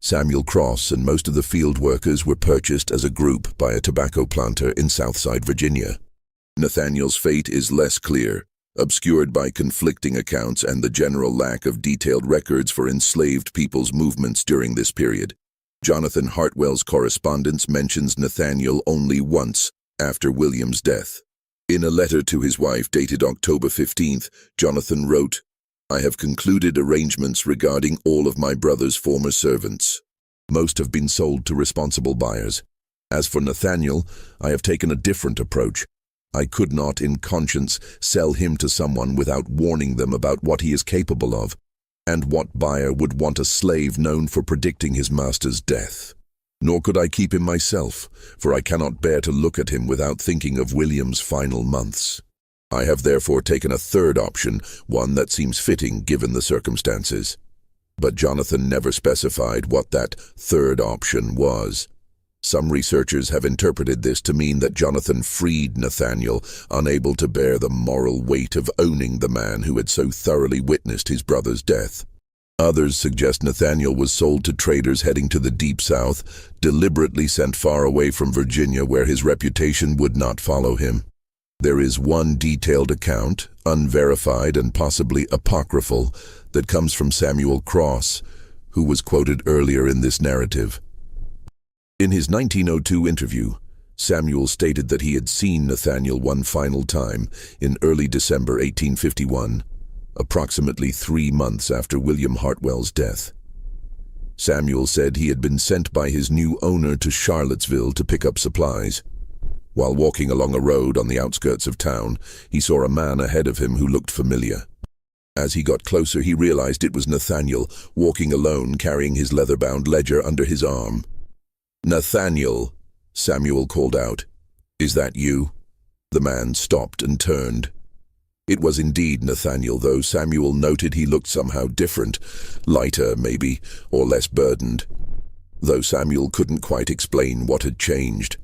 Samuel Cross and most of the field workers were purchased as a group by a tobacco planter in Southside Virginia. Nathaniel's fate is less clear, obscured by conflicting accounts and the general lack of detailed records for enslaved people's movements during this period. Jonathan Hartwell's correspondence mentions Nathaniel only once after William's death. In a letter to his wife dated October 15th, Jonathan wrote, "I have concluded arrangements regarding all of my brother's former servants. Most have been sold to responsible buyers. As for Nathaniel, I have taken a different approach. I could not, in conscience, sell him to someone without warning them about what he is capable of, and what buyer would want a slave known for predicting his master's death. Nor could I keep him myself, for I cannot bear to look at him without thinking of William's final months. I have therefore taken a third option, one that seems fitting given the circumstances." But Jonathan never specified what that third option was. Some researchers have interpreted this to mean that Jonathan freed Nathaniel, unable to bear the moral weight of owning the man who had so thoroughly witnessed his brother's death. Others suggest Nathaniel was sold to traders heading to the Deep South, deliberately sent far away from Virginia where his reputation would not follow him. There is one detailed account, unverified and possibly apocryphal, that comes from Samuel Cross, who was quoted earlier in this narrative. In his 1902 interview, Samuel stated that he had seen Nathaniel one final time in early December 1851, approximately 3 months after William Hartwell's death. Samuel said he had been sent by his new owner to Charlottesville to pick up supplies. While walking along a road on the outskirts of town, he saw a man ahead of him who looked familiar. As he got closer, he realized it was Nathaniel, walking alone, carrying his leather-bound ledger under his arm. "Nathaniel," Samuel called out. "Is that you?" The man stopped and turned. It was indeed Nathaniel, though Samuel noted he looked somehow different, lighter maybe, or less burdened, though Samuel couldn't quite explain what had changed.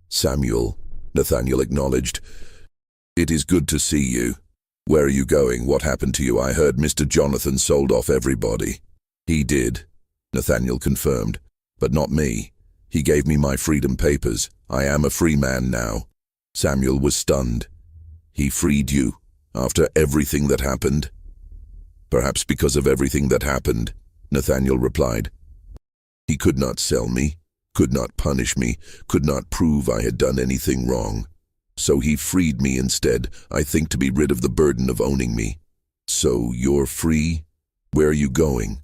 "Samuel," Nathaniel acknowledged. "It is good to see you. Where are you going? What happened to you? I heard Mr. Jonathan sold off everybody." "He did," Nathaniel confirmed, "but not me. He gave me my freedom papers. I am a free man now." Samuel was stunned. "He freed you, after everything that happened?" "Perhaps because of everything that happened," Nathaniel replied. "He could not sell me, could not punish me, could not prove I had done anything wrong. So he freed me instead, I think to be rid of the burden of owning me." "So you're free? Where are you going?"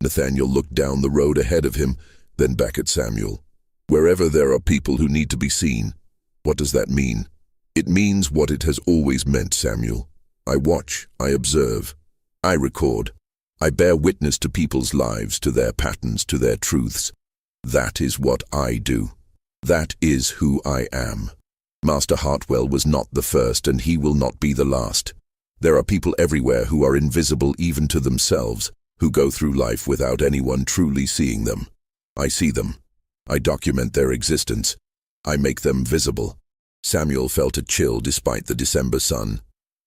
Nathaniel looked down the road ahead of him, then back at Samuel. "Wherever there are people who need to be seen." "What does that mean?" "It means what it has always meant, Samuel. I watch, I observe, I record. I bear witness to people's lives, to their patterns, to their truths. That is what I do. That is who I am. Master Hartwell was not the first, and he will not be the last. There are people everywhere who are invisible even to themselves, who go through life without anyone truly seeing them. I see them. I document their existence. I make them visible. Samuel felt a chill despite the December sun.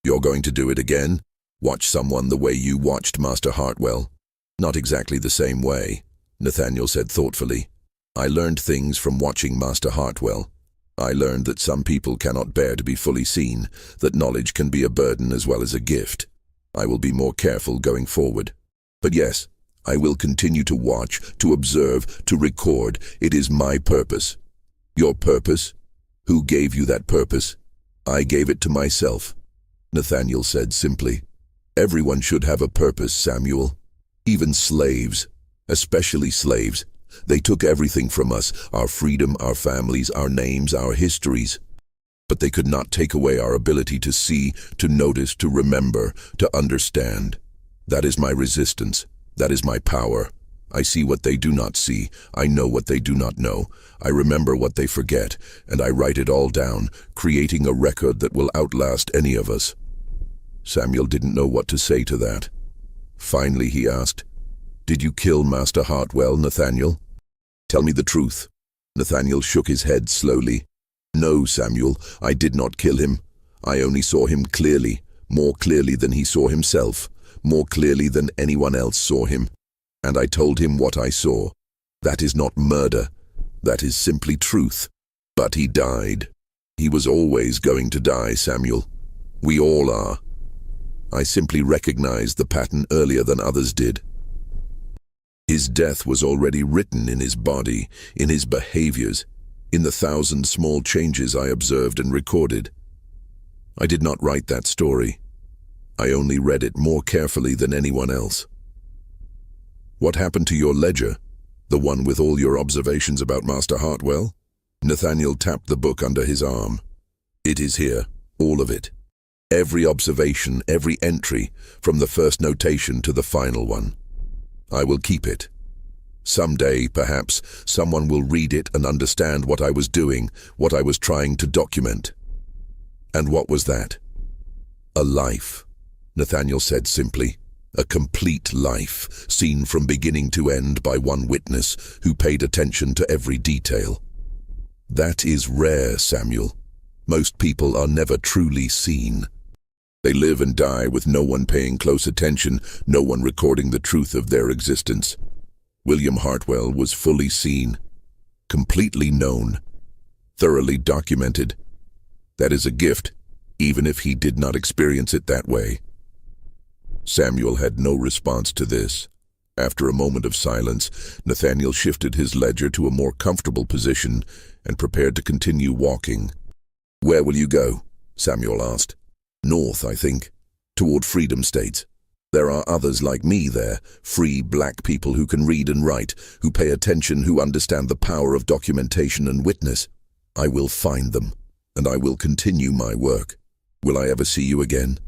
You're going to do it again? Watch someone the way you watched Master Hartwell? Not exactly the same way, Nathaniel said thoughtfully. I learned things from watching Master Hartwell. I learned that some people cannot bear to be fully seen, that knowledge can be a burden as well as a gift. I will be more careful going forward. But yes, I will continue to watch, to observe, to record. It is my purpose. Your purpose? Who gave you that purpose? I gave it to myself, Nathaniel said simply. Everyone should have a purpose, Samuel. Even slaves, especially slaves. They took everything from us, our freedom, our families, our names, our histories. But they could not take away our ability to see, to notice, to remember, to understand. That is my resistance. That is my power. I see what they do not see. I know what they do not know. I remember what they forget, and I write it all down, creating a record that will outlast any of us. Samuel didn't know what to say to that. Finally, he asked, "Did you kill Master Hartwell, Nathaniel?" "Tell me the truth." Nathaniel shook his head slowly. "No, Samuel, I did not kill him. I only saw him clearly, more clearly than he saw himself, more clearly than anyone else saw him. And I told him what I saw. That is not murder. That is simply truth. But he died. He was always going to die, Samuel. We all are. I simply recognized the pattern earlier than others did. His death was already written in his body, in his behaviors, in the 1,000 small changes I observed and recorded. I did not write that story. I only read it more carefully than anyone else. What happened to your ledger? The one with all your observations about Master Hartwell? Nathaniel tapped the book under his arm. It is here, all of it. Every observation, every entry, from the first notation to the final one. I will keep it. Someday, perhaps, someone will read it and understand what I was doing, what I was trying to document. And what was that? A life, Nathaniel said simply. A complete life, seen from beginning to end by one witness who paid attention to every detail. That is rare, Samuel. Most people are never truly seen. They live and die with no one paying close attention, no one recording the truth of their existence. William Hartwell was fully seen, completely known, thoroughly documented. That is a gift, even if he did not experience it that way. Samuel had no response to this. After a moment of silence, Nathaniel shifted his ledger to a more comfortable position and prepared to continue walking. "Where will you go?" Samuel asked. "North, I think, toward Freedom States. There are others like me there, free black people who can read and write, who pay attention, who understand the power of documentation and witness. I will find them, and I will continue my work. Will I ever see you again?"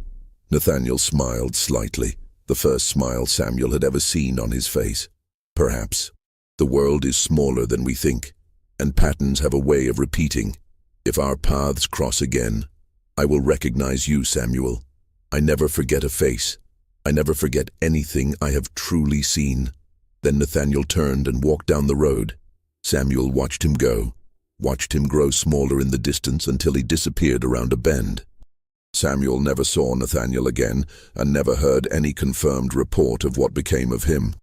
Nathaniel smiled slightly, the first smile Samuel had ever seen on his face. "Perhaps. The world is smaller than we think, and patterns have a way of repeating. If our paths cross again, I will recognize you, Samuel. I never forget a face. I never forget anything I have truly seen." Then Nathaniel turned and walked down the road. Samuel watched him go, watched him grow smaller in the distance until he disappeared around a bend. Samuel never saw Nathaniel again and never heard any confirmed report of what became of him.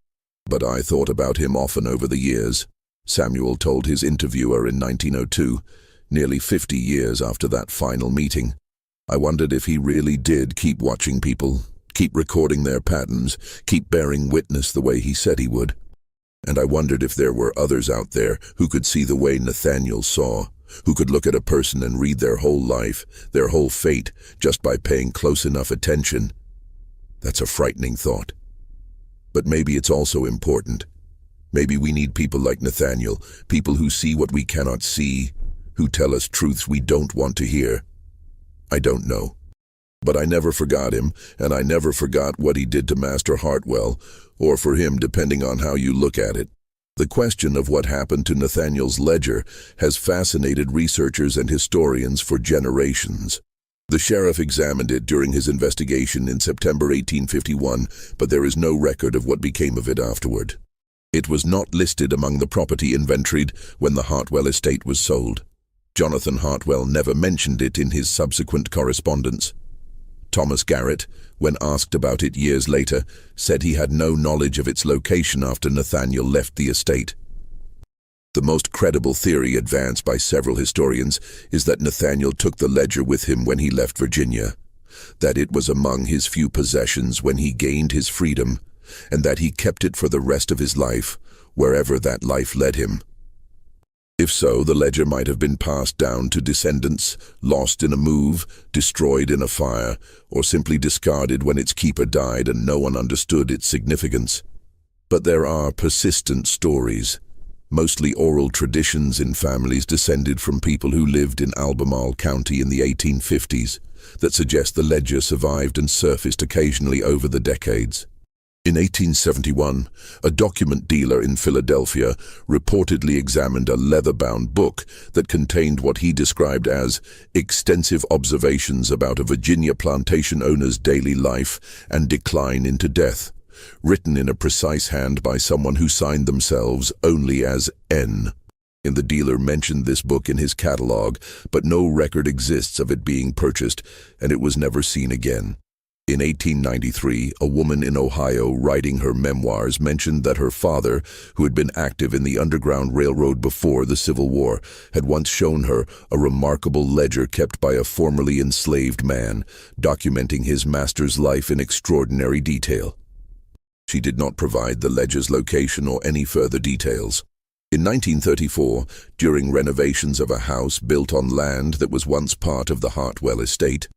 "But I thought about him often over the years," Samuel told his interviewer in 1902, nearly 50 years after that final meeting. "I wondered if he really did keep watching people, keep recording their patterns, keep bearing witness the way he said he would. And I wondered if there were others out there who could see the way Nathaniel saw, who could look at a person and read their whole life, their whole fate, just by paying close enough attention. That's a frightening thought. But maybe it's also important. Maybe we need people like Nathaniel, people who see what we cannot see, who tell us truths we don't want to hear. I don't know. But I never forgot him, and I never forgot what he did to Master Hartwell, or for him, depending on how you look at it. The question of what happened to Nathaniel's ledger has fascinated researchers and historians for generations. The sheriff examined it during his investigation in September 1851, but there is no record of what became of it afterward. It was not listed among the property inventoried when the Hartwell estate was sold. Jonathan Hartwell never mentioned it in his subsequent correspondence. Thomas Garrett, when asked about it years later, said he had no knowledge of its location after Nathaniel left the estate. The most credible theory advanced by several historians is that Nathaniel took the ledger with him when he left Virginia, that it was among his few possessions when he gained his freedom, and that he kept it for the rest of his life, wherever that life led him. If so, the ledger might have been passed down to descendants, lost in a move, destroyed in a fire, or simply discarded when its keeper died and no one understood its significance. But there are persistent stories, mostly oral traditions in families descended from people who lived in Albemarle County in the 1850s, that suggest the ledger survived and surfaced occasionally over the decades. In 1871, a document dealer in Philadelphia reportedly examined a leather-bound book that contained what he described as extensive observations about a Virginia plantation owner's daily life and decline into death, written in a precise hand by someone who signed themselves only as N. The dealer mentioned this book in his catalog, but no record exists of it being purchased, and it was never seen again. In 1893, a woman in Ohio writing her memoirs mentioned that her father, who had been active in the Underground Railroad before the Civil War, had once shown her a remarkable ledger kept by a formerly enslaved man, documenting his master's life in extraordinary detail. She did not provide the ledger's location or any further details. In 1934, during renovations of a house built on land that was once part of the Hartwell estate,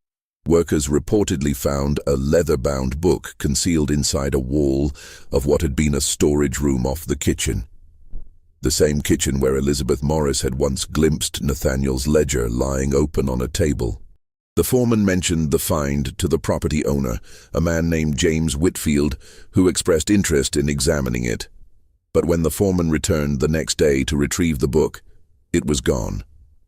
workers reportedly found a leather-bound book concealed inside a wall of what had been a storage room off the kitchen. The same kitchen where Elizabeth Morris had once glimpsed Nathaniel's ledger lying open on a table. The foreman mentioned the find to the property owner, a man named James Whitfield, who expressed interest in examining it. But when the foreman returned the next day to retrieve the book, it was gone.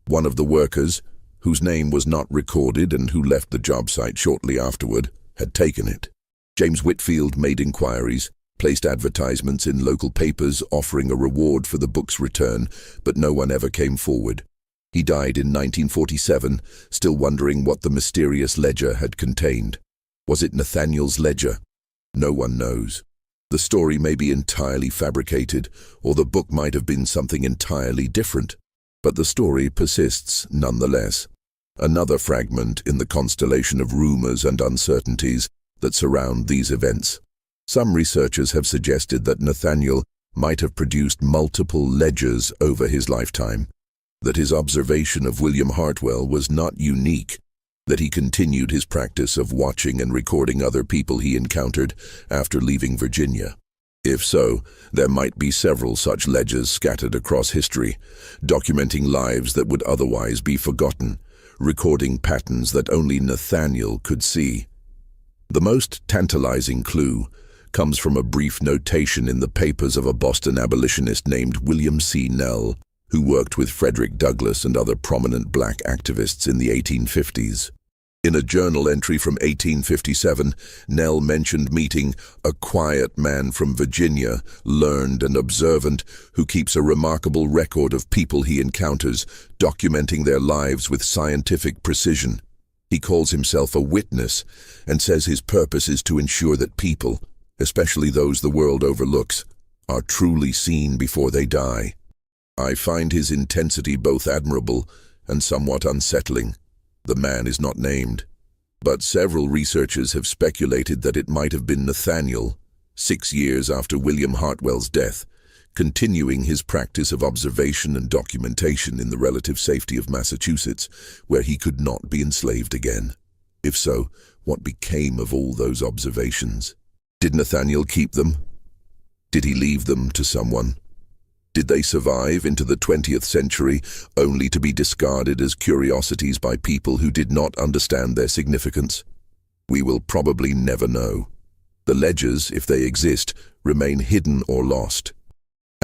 One of the workers, whose name was not recorded and who left the job site shortly afterward, had taken it. James Whitfield made inquiries, placed advertisements in local papers offering a reward for the book's return, but no one ever came forward. He died in 1947, still wondering what the mysterious ledger had contained. Was it Nathaniel's ledger? No one knows. The story may be entirely fabricated, or the book might have been something entirely different. But the story persists nonetheless. Another fragment in the constellation of rumors and uncertainties that surround these events. Some researchers have suggested that Nathaniel might have produced multiple ledgers over his lifetime, that his observation of William Hartwell was not unique, that he continued his practice of watching and recording other people he encountered after leaving Virginia. If so, there might be several such ledgers scattered across history, documenting lives that would otherwise be forgotten, recording patterns that only Nathaniel could see. The most tantalizing clue comes from a brief notation in the papers of a Boston abolitionist named William C. Nell, who worked with Frederick Douglass and other prominent black activists in the 1850s. In a journal entry from 1857, Nell mentioned meeting a quiet man from Virginia, learned and observant, who keeps a remarkable record of people he encounters, documenting their lives with scientific precision. He calls himself a witness and says his purpose is to ensure that people, especially those the world overlooks, are truly seen before they die. I find his intensity both admirable and somewhat unsettling. The man is not named, but several researchers have speculated that it might have been Nathaniel, 6 years after William Hartwell's death, continuing his practice of observation and documentation in the relative safety of Massachusetts, where he could not be enslaved again. If so, what became of all those observations? Did Nathaniel keep them? Did he leave them to someone? Did they survive into the 20th century only to be discarded as curiosities by people who did not understand their significance? We will probably never know. The ledgers, if they exist, remain hidden or lost.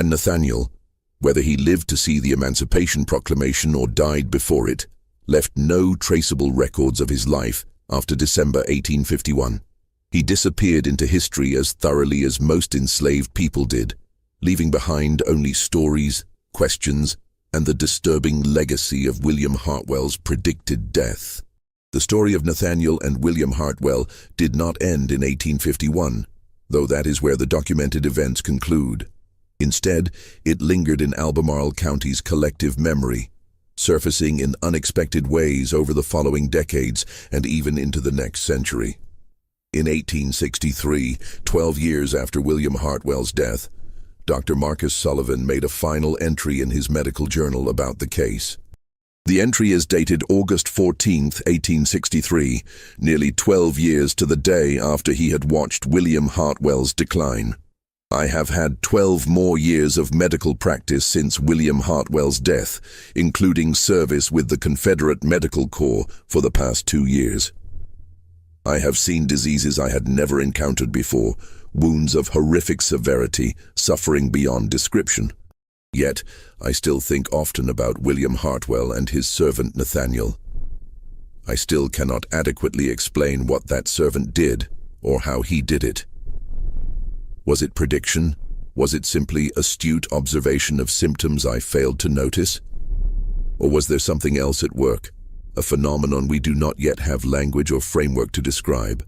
And Nathaniel, whether he lived to see the Emancipation Proclamation or died before it, left no traceable records of his life after December 1851. He disappeared into history as thoroughly as most enslaved people did, leaving behind only stories, questions, and the disturbing legacy of William Hartwell's predicted death. The story of Nathaniel and William Hartwell did not end in 1851, though that is where the documented events conclude. Instead, it lingered in Albemarle County's collective memory, surfacing in unexpected ways over the following decades and even into the next century. In 1863, 12 years after William Hartwell's death, Dr. Marcus Sullivan made a final entry in his medical journal about the case. The entry is dated August 14, 1863, nearly 12 years to the day after he had watched William Hartwell's decline. I have had 12 more years of medical practice since William Hartwell's death, including service with the Confederate Medical Corps for the past 2 years. I have seen diseases I had never encountered before, wounds of horrific severity, suffering beyond description. Yet, I still think often about William Hartwell and his servant Nathaniel. I still cannot adequately explain what that servant did, or how he did it. Was it prediction? Was it simply astute observation of symptoms I failed to notice? Or was there something else at work, a phenomenon we do not yet have language or framework to describe?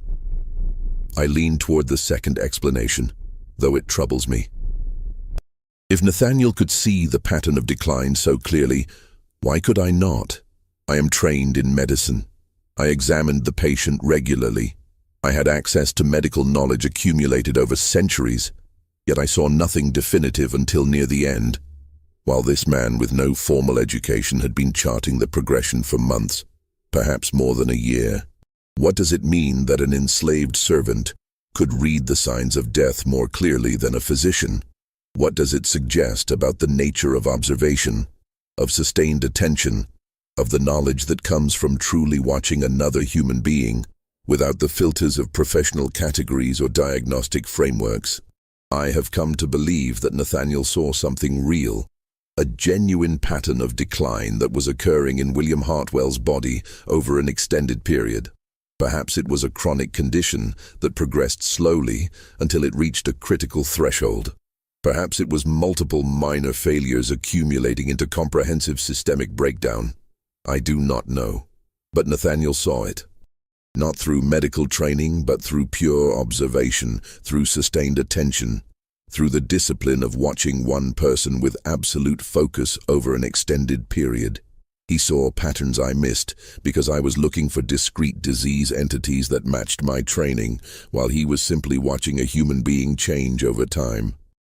I lean toward the second explanation, though it troubles me. If Nathaniel could see the pattern of decline so clearly, why could I not? I am trained in medicine. I examined the patient regularly. I had access to medical knowledge accumulated over centuries, yet I saw nothing definitive until near the end, while this man with no formal education had been charting the progression for months, perhaps more than a year. What does it mean that an enslaved servant could read the signs of death more clearly than a physician? What does it suggest about the nature of observation, of sustained attention, of the knowledge that comes from truly watching another human being without the filters of professional categories or diagnostic frameworks? I have come to believe that Nathaniel saw something real, a genuine pattern of decline that was occurring in William Hartwell's body over an extended period. Perhaps it was a chronic condition that progressed slowly until it reached a critical threshold. Perhaps it was multiple minor failures accumulating into comprehensive systemic breakdown. I do not know. But Nathaniel saw it. Not through medical training, but through pure observation, through sustained attention, through the discipline of watching one person with absolute focus over an extended period. He saw patterns I missed because I was looking for discrete disease entities that matched my training, while he was simply watching a human being change over time.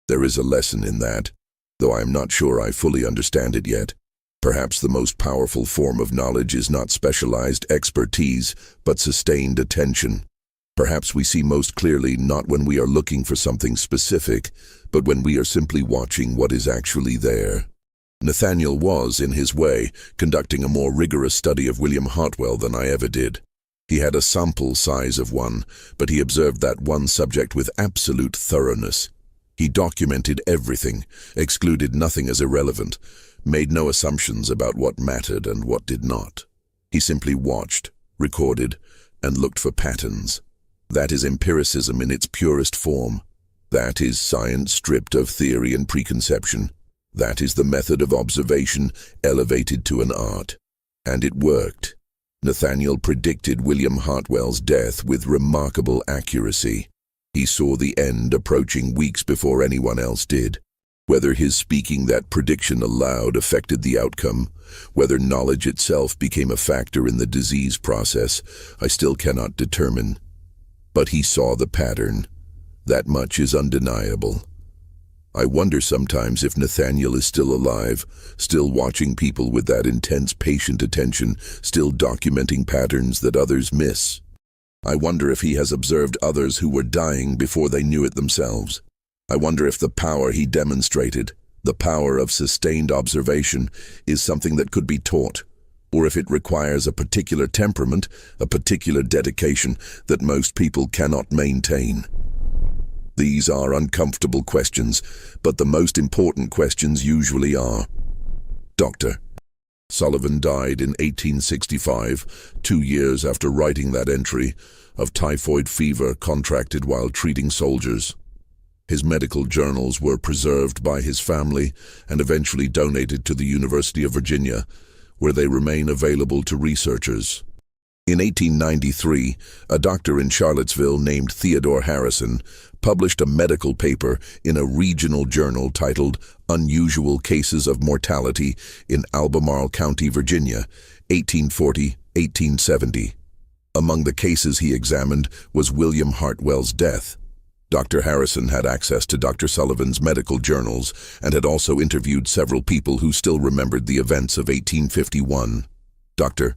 There is a lesson in that, though I am not sure I fully understand it yet. Perhaps the most powerful form of knowledge is not specialized expertise, but sustained attention. Perhaps we see most clearly not when we are looking for something specific, but when we are simply watching what is actually there. Nathaniel was, in his way, conducting a more rigorous study of William Hartwell than I ever did. He had a sample size of one, but he observed that one subject with absolute thoroughness. He documented everything, excluded nothing as irrelevant, made no assumptions about what mattered and what did not. He simply watched, recorded, and looked for patterns. That is empiricism in its purest form. That is science stripped of theory and preconception. That is the method of observation elevated to an art. And it worked. Nathaniel predicted William Hartwell's death with remarkable accuracy. He saw the end approaching weeks before anyone else did. Whether his speaking that prediction aloud affected the outcome, whether knowledge itself became a factor in the disease process, I still cannot determine. But he saw the pattern. That much is undeniable. I wonder sometimes if Nathaniel is still alive, still watching people with that intense patient attention, still documenting patterns that others miss. I wonder if he has observed others who were dying before they knew it themselves. I wonder if the power he demonstrated, the power of sustained observation, is something that could be taught, or if it requires a particular temperament, a particular dedication that most people cannot maintain. These are uncomfortable questions, but the most important questions usually are. Dr. Sullivan died in 1865, 2 years after writing that entry, of typhoid fever contracted while treating soldiers. His medical journals were preserved by his family and eventually donated to the University of Virginia, where they remain available to researchers. In 1893, a doctor in Charlottesville named Theodore Harrison published a medical paper in a regional journal titled Unusual Cases of Mortality in Albemarle County, Virginia, 1840-1870. Among the cases he examined was William Hartwell's death. Dr. Harrison had access to Dr. Sullivan's medical journals and had also interviewed several people who still remembered the events of 1851. Dr.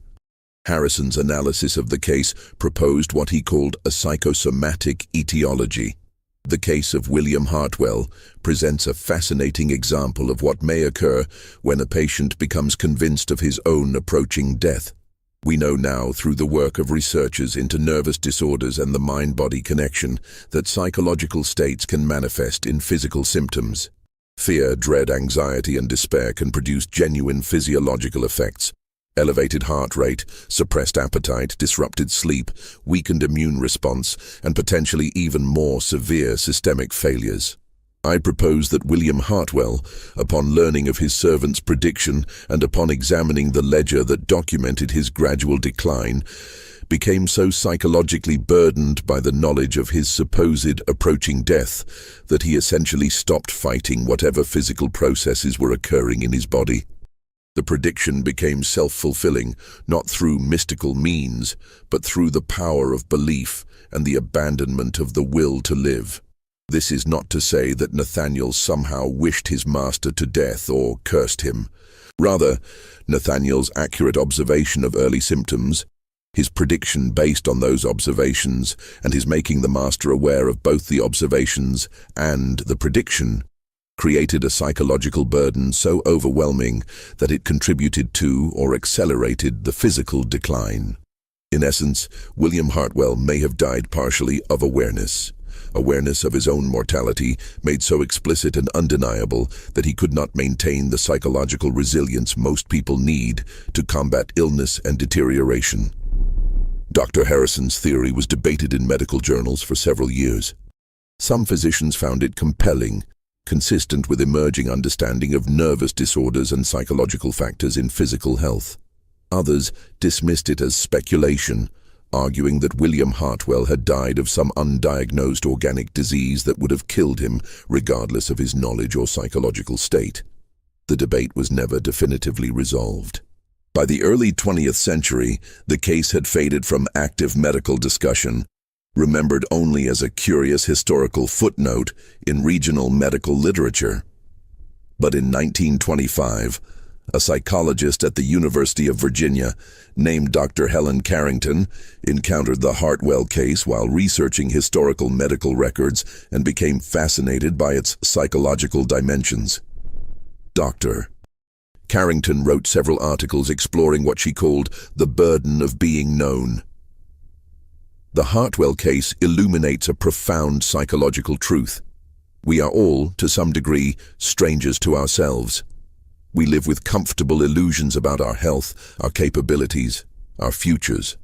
Harrison's analysis of the case proposed what he called a psychosomatic etiology. The case of William Hartwell presents a fascinating example of what may occur when a patient becomes convinced of his own approaching death. We know now through the work of researchers into nervous disorders and the mind-body connection that psychological states can manifest in physical symptoms. Fear, dread, anxiety, and despair can produce genuine physiological effects. Elevated heart rate, suppressed appetite, disrupted sleep, weakened immune response, and potentially even more severe systemic failures. I propose that William Hartwell, upon learning of his servant's prediction and upon examining the ledger that documented his gradual decline, became so psychologically burdened by the knowledge of his supposed approaching death that he essentially stopped fighting whatever physical processes were occurring in his body. The prediction became self-fulfilling, not through mystical means, but through the power of belief and the abandonment of the will to live. This is not to say that Nathaniel somehow wished his master to death or cursed him. Rather, Nathaniel's accurate observation of early symptoms, his prediction based on those observations, and his making the master aware of both the observations and the prediction, created a psychological burden so overwhelming that it contributed to or accelerated the physical decline. In essence, William Hartwell may have died partially of awareness of his own mortality made so explicit and undeniable that he could not maintain the psychological resilience most people need to combat illness and deterioration. Dr. Harrison's theory was debated in medical journals for several years. Some physicians found it compelling, consistent with emerging understanding of nervous disorders and psychological factors in physical health. Others dismissed it as speculation, arguing that William Hartwell had died of some undiagnosed organic disease that would have killed him, regardless of his knowledge or psychological state. The debate was never definitively resolved. By the early 20th century, the case had faded from active medical discussion, remembered only as a curious historical footnote in regional medical literature. But in 1925, a psychologist at the University of Virginia named Dr. Helen Carrington encountered the Hartwell case while researching historical medical records and became fascinated by its psychological dimensions. Dr. Carrington wrote several articles exploring what she called the burden of being known. The Hartwell case illuminates a profound psychological truth. We are all, to some degree, strangers to ourselves. We live with comfortable illusions about our health, our capabilities, our futures.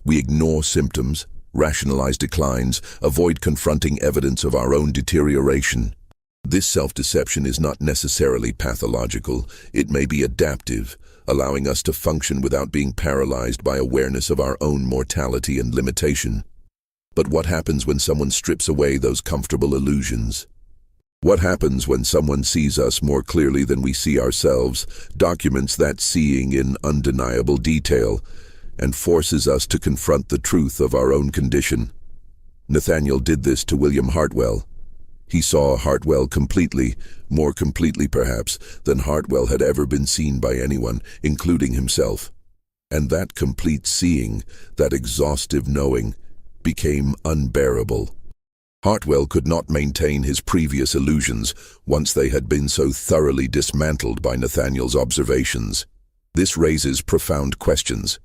We ignore symptoms, rationalize declines, avoid confronting evidence of our own deterioration. This self-deception is not necessarily pathological. It may be adaptive, allowing us to function without being paralyzed by awareness of our own mortality and limitation. But what happens when someone strips away those comfortable illusions? What happens when someone sees us more clearly than we see ourselves, documents that seeing in undeniable detail, and forces us to confront the truth of our own condition? Nathaniel did this to William Hartwell. He saw Hartwell completely, more completely perhaps, than Hartwell had ever been seen by anyone, including himself. And that complete seeing, that exhaustive knowing, became unbearable. Hartwell could not maintain his previous illusions once they had been so thoroughly dismantled by Nathaniel's observations. This raises profound questions.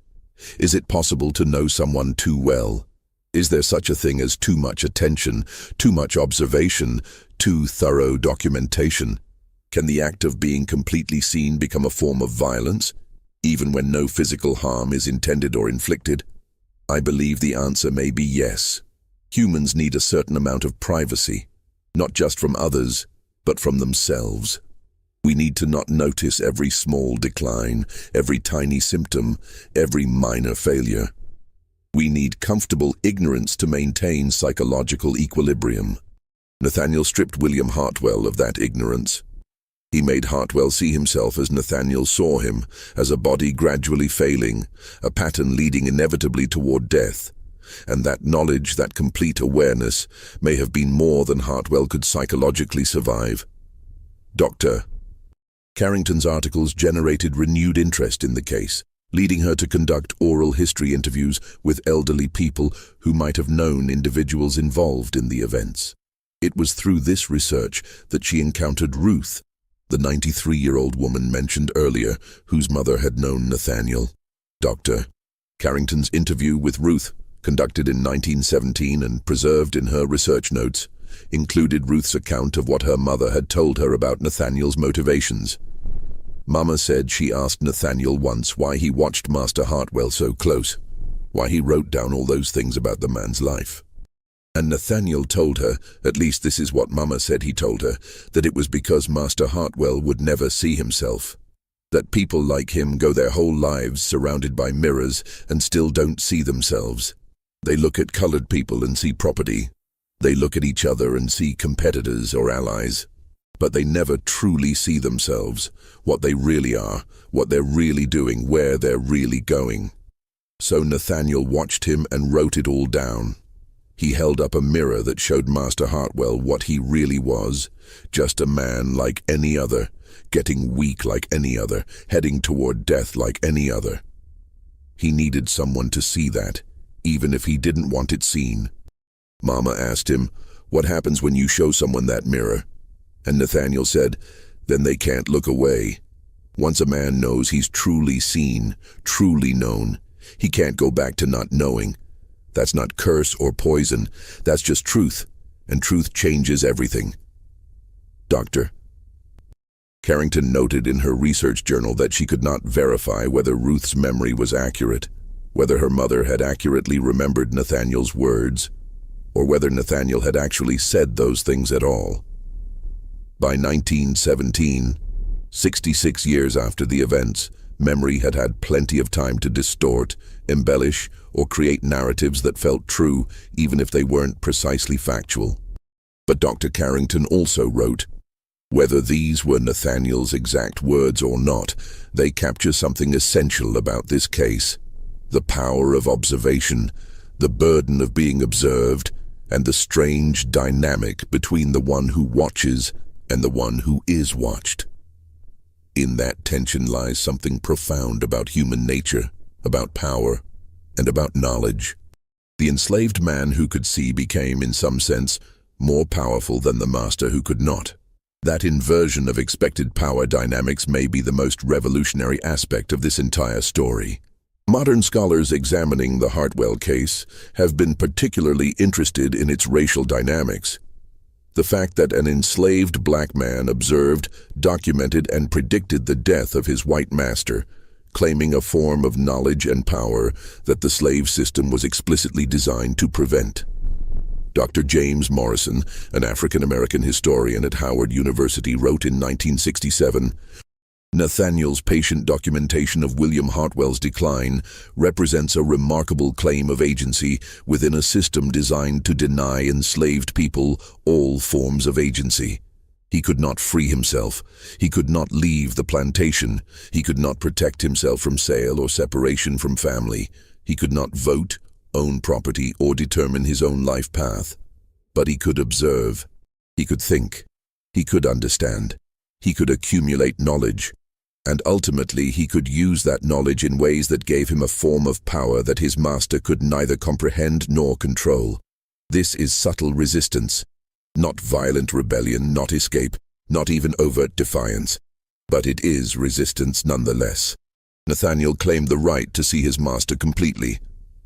Is it possible to know someone too well? Is there such a thing as too much attention, too much observation, too thorough documentation? Can the act of being completely seen become a form of violence, even when no physical harm is intended or inflicted? I believe the answer may be yes. Humans need a certain amount of privacy, not just from others, but from themselves. We need to not notice every small decline, every tiny symptom, every minor failure. We need comfortable ignorance to maintain psychological equilibrium. Nathaniel stripped William Hartwell of that ignorance. He made Hartwell see himself as Nathaniel saw him, as a body gradually failing, a pattern leading inevitably toward death. And that knowledge, that complete awareness, may have been more than Hartwell could psychologically survive. Dr. Carrington's articles generated renewed interest in the case, leading her to conduct oral history interviews with elderly people who might have known individuals involved in the events. It was through this research that she encountered Ruth, the 93-year-old woman mentioned earlier, whose mother had known Nathaniel. Dr. Carrington's interview with Ruth, conducted in 1917 and preserved in her research notes, included Ruth's account of what her mother had told her about Nathaniel's motivations. Mama said she asked Nathaniel once why he watched Master Hartwell so close, why he wrote down all those things about the man's life. And Nathaniel told her, at least this is what Mama said he told her, that it was because Master Hartwell would never see himself. That people like him go their whole lives surrounded by mirrors and still don't see themselves. They look at colored people and see property. They look at each other and see competitors or allies. But they never truly see themselves, what they really are, what they're really doing, where they're really going. So Nathaniel watched him and wrote it all down. He held up a mirror that showed Master Hartwell what he really was, just a man like any other, getting weak like any other, heading toward death like any other. He needed someone to see that, even if he didn't want it seen. Mama asked him, "What happens when you show someone that mirror?" And Nathaniel said, "Then they can't look away. Once a man knows he's truly seen, truly known, he can't go back to not knowing. That's not curse or poison, that's just truth, and truth changes everything." Dr. Carrington noted in her research journal that she could not verify whether Ruth's memory was accurate, whether her mother had accurately remembered Nathaniel's words, or whether Nathaniel had actually said those things at all. By 1917, 66 years after the events, memory had had plenty of time to distort, embellish, or create narratives that felt true, even if they weren't precisely factual. But Dr. Carrington also wrote, "Whether these were Nathaniel's exact words or not, they capture something essential about this case: the power of observation, the burden of being observed, and the strange dynamic between the one who watches and the one who is watched. In that tension lies something profound about human nature, about power, and about knowledge. The enslaved man who could see became, in some sense, more powerful than the master who could not. That inversion of expected power dynamics may be the most revolutionary aspect of this entire story. Modern scholars examining the Hartwell case have been particularly interested in its racial dynamics. The fact that an enslaved black man observed, documented, and predicted the death of his white master, claiming a form of knowledge and power that the slave system was explicitly designed to prevent. Dr. James Morrison, an African-American historian at Howard University, wrote in 1967, "Nathaniel's patient documentation of William Hartwell's decline represents a remarkable claim of agency within a system designed to deny enslaved people all forms of agency. He could not free himself. He could not leave the plantation. He could not protect himself from sale or separation from family. He could not vote, own property, or determine his own life path. But he could observe. He could think. He could understand. He could accumulate knowledge. And ultimately he could use that knowledge in ways that gave him a form of power that his master could neither comprehend nor control. This is subtle resistance. Not violent rebellion, not escape, not even overt defiance. But it is resistance nonetheless. Nathaniel claimed the right to see his master completely,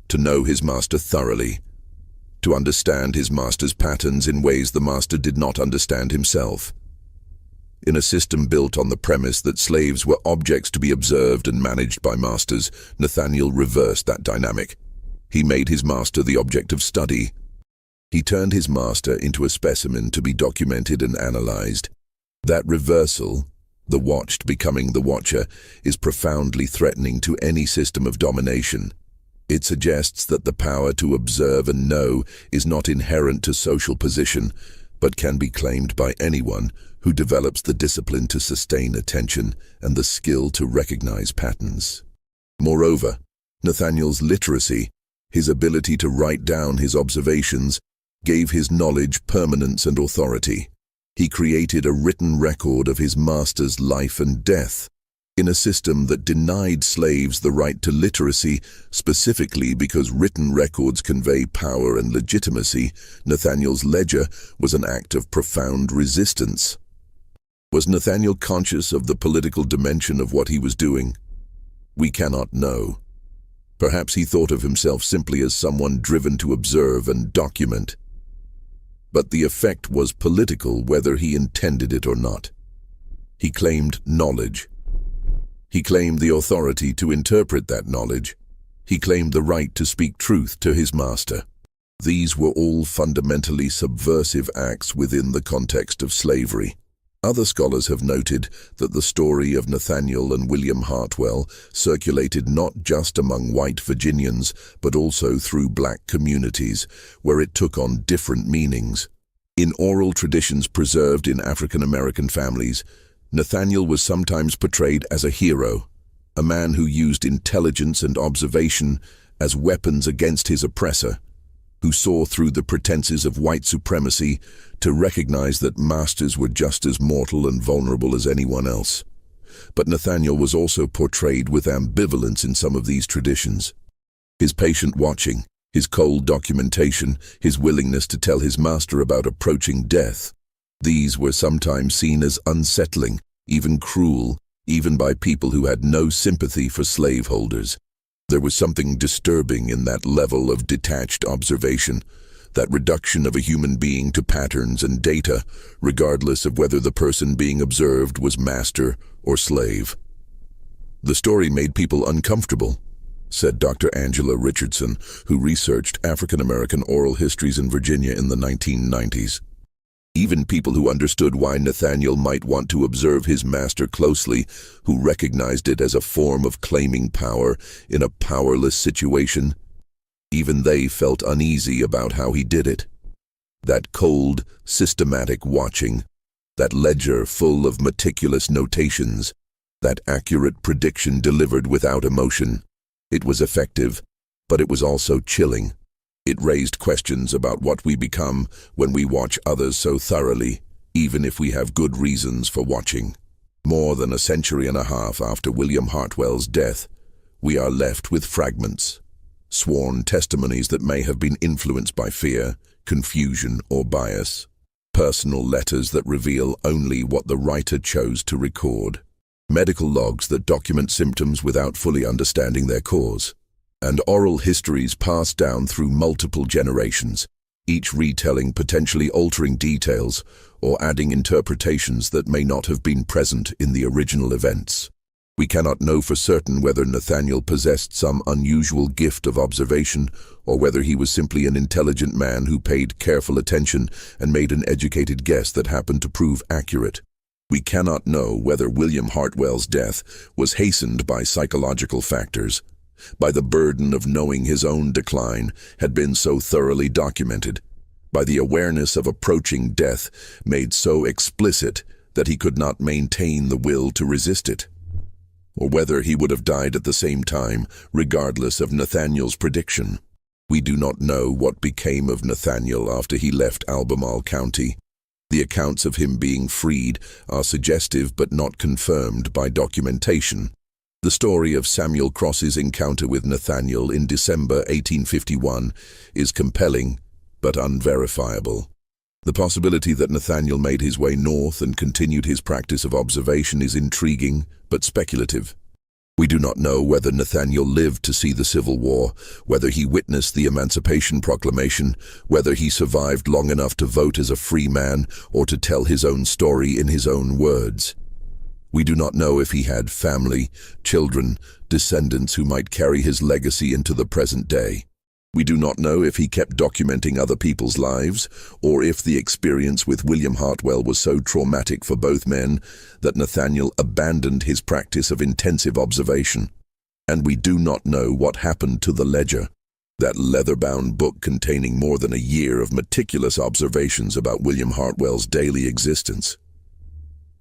to know his master thoroughly, to understand his master's patterns in ways the master did not understand himself. In a system built on the premise that slaves were objects to be observed and managed by masters, Nathaniel reversed that dynamic. He made his master the object of study. He turned his master into a specimen to be documented and analyzed. That reversal, the watched becoming the watcher, is profoundly threatening to any system of domination. It suggests that the power to observe and know is not inherent to social position, but can be claimed by anyone who develops the discipline to sustain attention and the skill to recognize patterns. Moreover, Nathaniel's literacy, his ability to write down his observations, gave his knowledge permanence and authority. He created a written record of his master's life and death. In a system that denied slaves the right to literacy, specifically because written records convey power and legitimacy, Nathaniel's ledger was an act of profound resistance. Was Nathaniel conscious of the political dimension of what he was doing? We cannot know. Perhaps he thought of himself simply as someone driven to observe and document. But the effect was political, whether he intended it or not. He claimed knowledge. He claimed the authority to interpret that knowledge. He claimed the right to speak truth to his master. These were all fundamentally subversive acts within the context of slavery. Other scholars have noted that the story of Nathaniel and William Hartwell circulated not just among white Virginians, but also through black communities, where it took on different meanings. In oral traditions preserved in African American families, Nathaniel was sometimes portrayed as a hero, a man who used intelligence and observation as weapons against his oppressor, who saw through the pretenses of white supremacy to recognize that masters were just as mortal and vulnerable as anyone else. But Nathaniel was also portrayed with ambivalence in some of these traditions. His patient watching, his cold documentation, his willingness to tell his master about approaching death, these were sometimes seen as unsettling, even cruel, even by people who had no sympathy for slaveholders. There was something disturbing in that level of detached observation, that reduction of a human being to patterns and data, regardless of whether the person being observed was master or slave. The story made people uncomfortable, said Dr. Angela Richardson, who researched African American oral histories in Virginia in the 1990s. Even people who understood why Nathaniel might want to observe his master closely, who recognized it as a form of claiming power in a powerless situation, even they felt uneasy about how he did it. That cold, systematic watching, that ledger full of meticulous notations, that accurate prediction delivered without emotion. It was effective, but it was also chilling. It raised questions about what we become when we watch others so thoroughly, even if we have good reasons for watching. More than a century and a half after William Hartwell's death, we are left with fragments, sworn testimonies that may have been influenced by fear, confusion, or bias, personal letters that reveal only what the writer chose to record, medical logs that document symptoms without fully understanding their cause, and oral histories passed down through multiple generations, each retelling potentially altering details or adding interpretations that may not have been present in the original events. We cannot know for certain whether Nathaniel possessed some unusual gift of observation or whether he was simply an intelligent man who paid careful attention and made an educated guess that happened to prove accurate. We cannot know whether William Hartwell's death was hastened by psychological factors, by the burden of knowing his own decline had been so thoroughly documented, by the awareness of approaching death made so explicit that he could not maintain the will to resist it, or whether he would have died at the same time, regardless of Nathaniel's prediction. We do not know what became of Nathaniel after he left Albemarle County. The accounts of him being freed are suggestive but not confirmed by documentation. The story of Samuel Cross's encounter with Nathaniel in December 1851 is compelling but unverifiable. The possibility that Nathaniel made his way north and continued his practice of observation is intriguing but speculative. We do not know whether Nathaniel lived to see the Civil War, whether he witnessed the Emancipation Proclamation, whether he survived long enough to vote as a free man or to tell his own story in his own words. We do not know if he had family, children, descendants who might carry his legacy into the present day. We do not know if he kept documenting other people's lives, or if the experience with William Hartwell was so traumatic for both men that Nathaniel abandoned his practice of intensive observation. And we do not know what happened to the ledger, that leather-bound book containing more than a year of meticulous observations about William Hartwell's daily existence.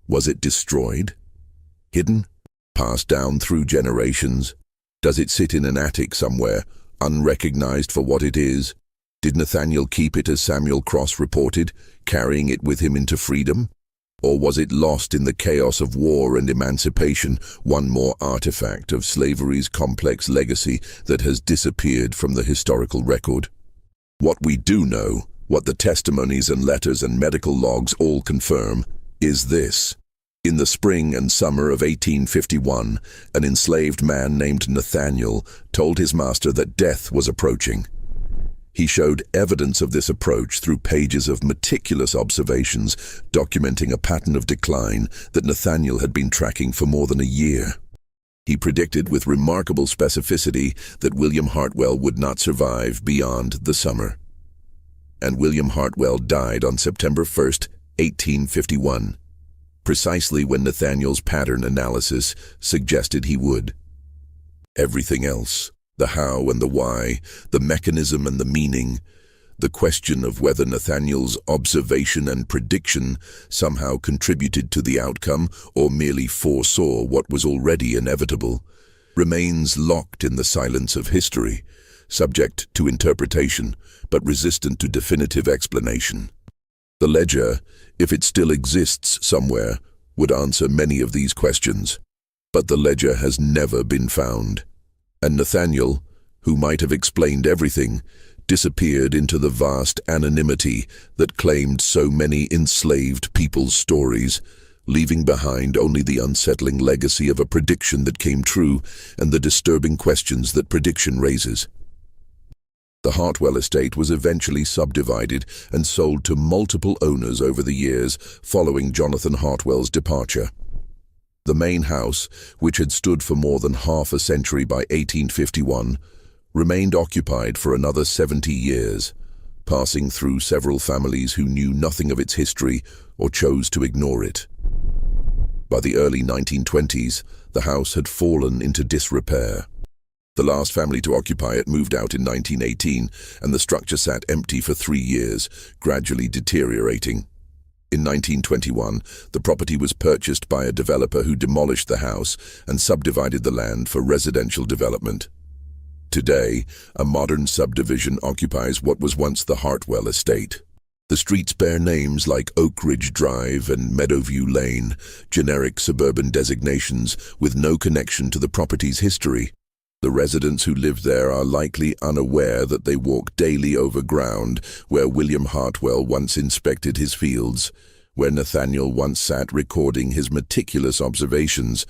Was it destroyed? Hidden? Passed down through generations? Does it sit in an attic somewhere, unrecognized for what it is? Did Nathaniel keep it as Samuel Cross reported, carrying it with him into freedom? Or was it lost in the chaos of war and emancipation, one more artifact of slavery's complex legacy that has disappeared from the historical record? What we do know, what the testimonies and letters and medical logs all confirm, is this. In the spring and summer of 1851, an enslaved man named Nathaniel told his master that death was approaching. He showed evidence of this approach through pages of meticulous observations documenting a pattern of decline that Nathaniel had been tracking for more than a year. He predicted with remarkable specificity that William Hartwell would not survive beyond the summer. And William Hartwell died on September 1st, 1851. Precisely when Nathaniel's pattern analysis suggested he would. Everything else, the how and the why, the mechanism and the meaning, the question of whether Nathaniel's observation and prediction somehow contributed to the outcome or merely foresaw what was already inevitable, remains locked in the silence of history, subject to interpretation, but resistant to definitive explanation. The ledger, if it still exists somewhere, would answer many of these questions. But the ledger has never been found. And Nathaniel, who might have explained everything, disappeared into the vast anonymity that claimed so many enslaved people's stories, leaving behind only the unsettling legacy of a prediction that came true and the disturbing questions that prediction raises. The Hartwell estate was eventually subdivided and sold to multiple owners over the years following Jonathan Hartwell's departure. The main house, which had stood for more than half a century by 1851, remained occupied for another 70 years, passing through several families who knew nothing of its history or chose to ignore it. By the early 1920s, the house had fallen into disrepair. The last family to occupy it moved out in 1918, and the structure sat empty for 3 years, gradually deteriorating. In 1921, the property was purchased by a developer who demolished the house and subdivided the land for residential development. Today, a modern subdivision occupies what was once the Hartwell estate. The streets bear names like Oak Ridge Drive and Meadowview Lane, generic suburban designations with no connection to the property's history. The residents who live there are likely unaware that they walk daily over ground where William Hartwell once inspected his fields, where Nathaniel once sat recording his meticulous observations,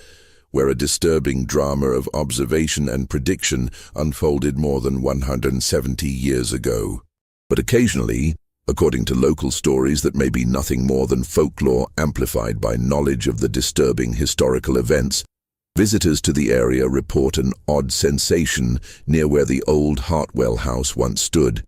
where a disturbing drama of observation and prediction unfolded more than 170 years ago. But occasionally, according to local stories that may be nothing more than folklore amplified by knowledge of the disturbing historical events, visitors to the area report an odd sensation near where the old Hartwell house once stood,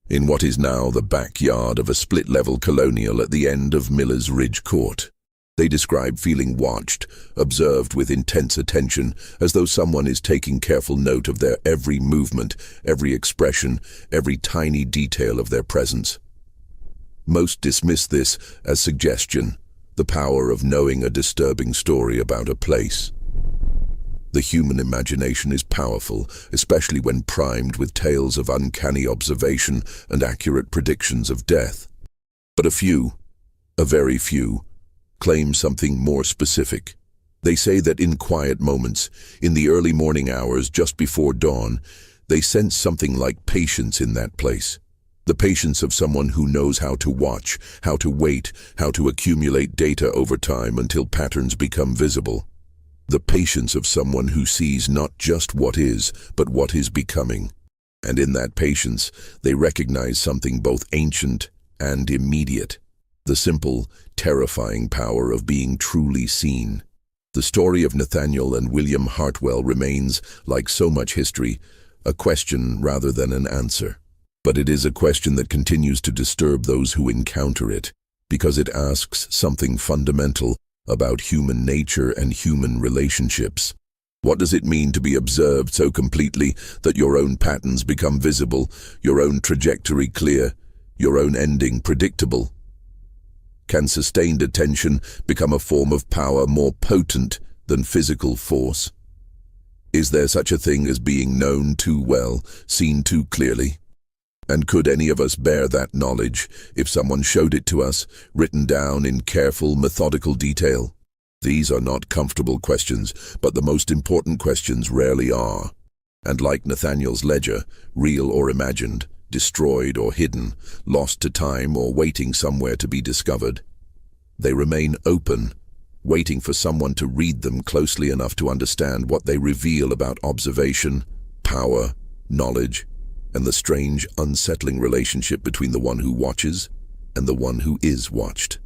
in what is now the backyard of a split-level colonial at the end of Miller's Ridge Court. They describe feeling watched, observed with intense attention, as though someone is taking careful note of their every movement, every expression, every tiny detail of their presence. Most dismiss this as suggestion, the power of knowing a disturbing story about a place. The human imagination is powerful, especially when primed with tales of uncanny observation and accurate predictions of death. But a very few, claim something more specific. They say that in quiet moments, in the early morning hours just before dawn, they sense something like patience in that place. The patience of someone who knows how to watch, how to wait, how to accumulate data over time until patterns become visible. The patience of someone who sees not just what is, but what is becoming. And in that patience, they recognize something both ancient and immediate. The simple, terrifying power of being truly seen. The story of Nathaniel and William Hartwell remains, like so much history, a question rather than an answer. But it is a question that continues to disturb those who encounter it, because it asks something fundamental about human nature and human relationships. What does it mean to be observed so completely that your own patterns become visible, your own trajectory clear, your own ending predictable? Can sustained attention become a form of power more potent than physical force? Is there such a thing as being known too well, seen too clearly? And could any of us bear that knowledge if someone showed it to us, written down in careful, methodical detail? These are not comfortable questions, but the most important questions rarely are. And like Nathaniel's ledger, real or imagined, destroyed or hidden, lost to time or waiting somewhere to be discovered, they remain open, waiting for someone to read them closely enough to understand what they reveal about observation, power, knowledge, and the strange, unsettling relationship between the one who watches and the one who is watched.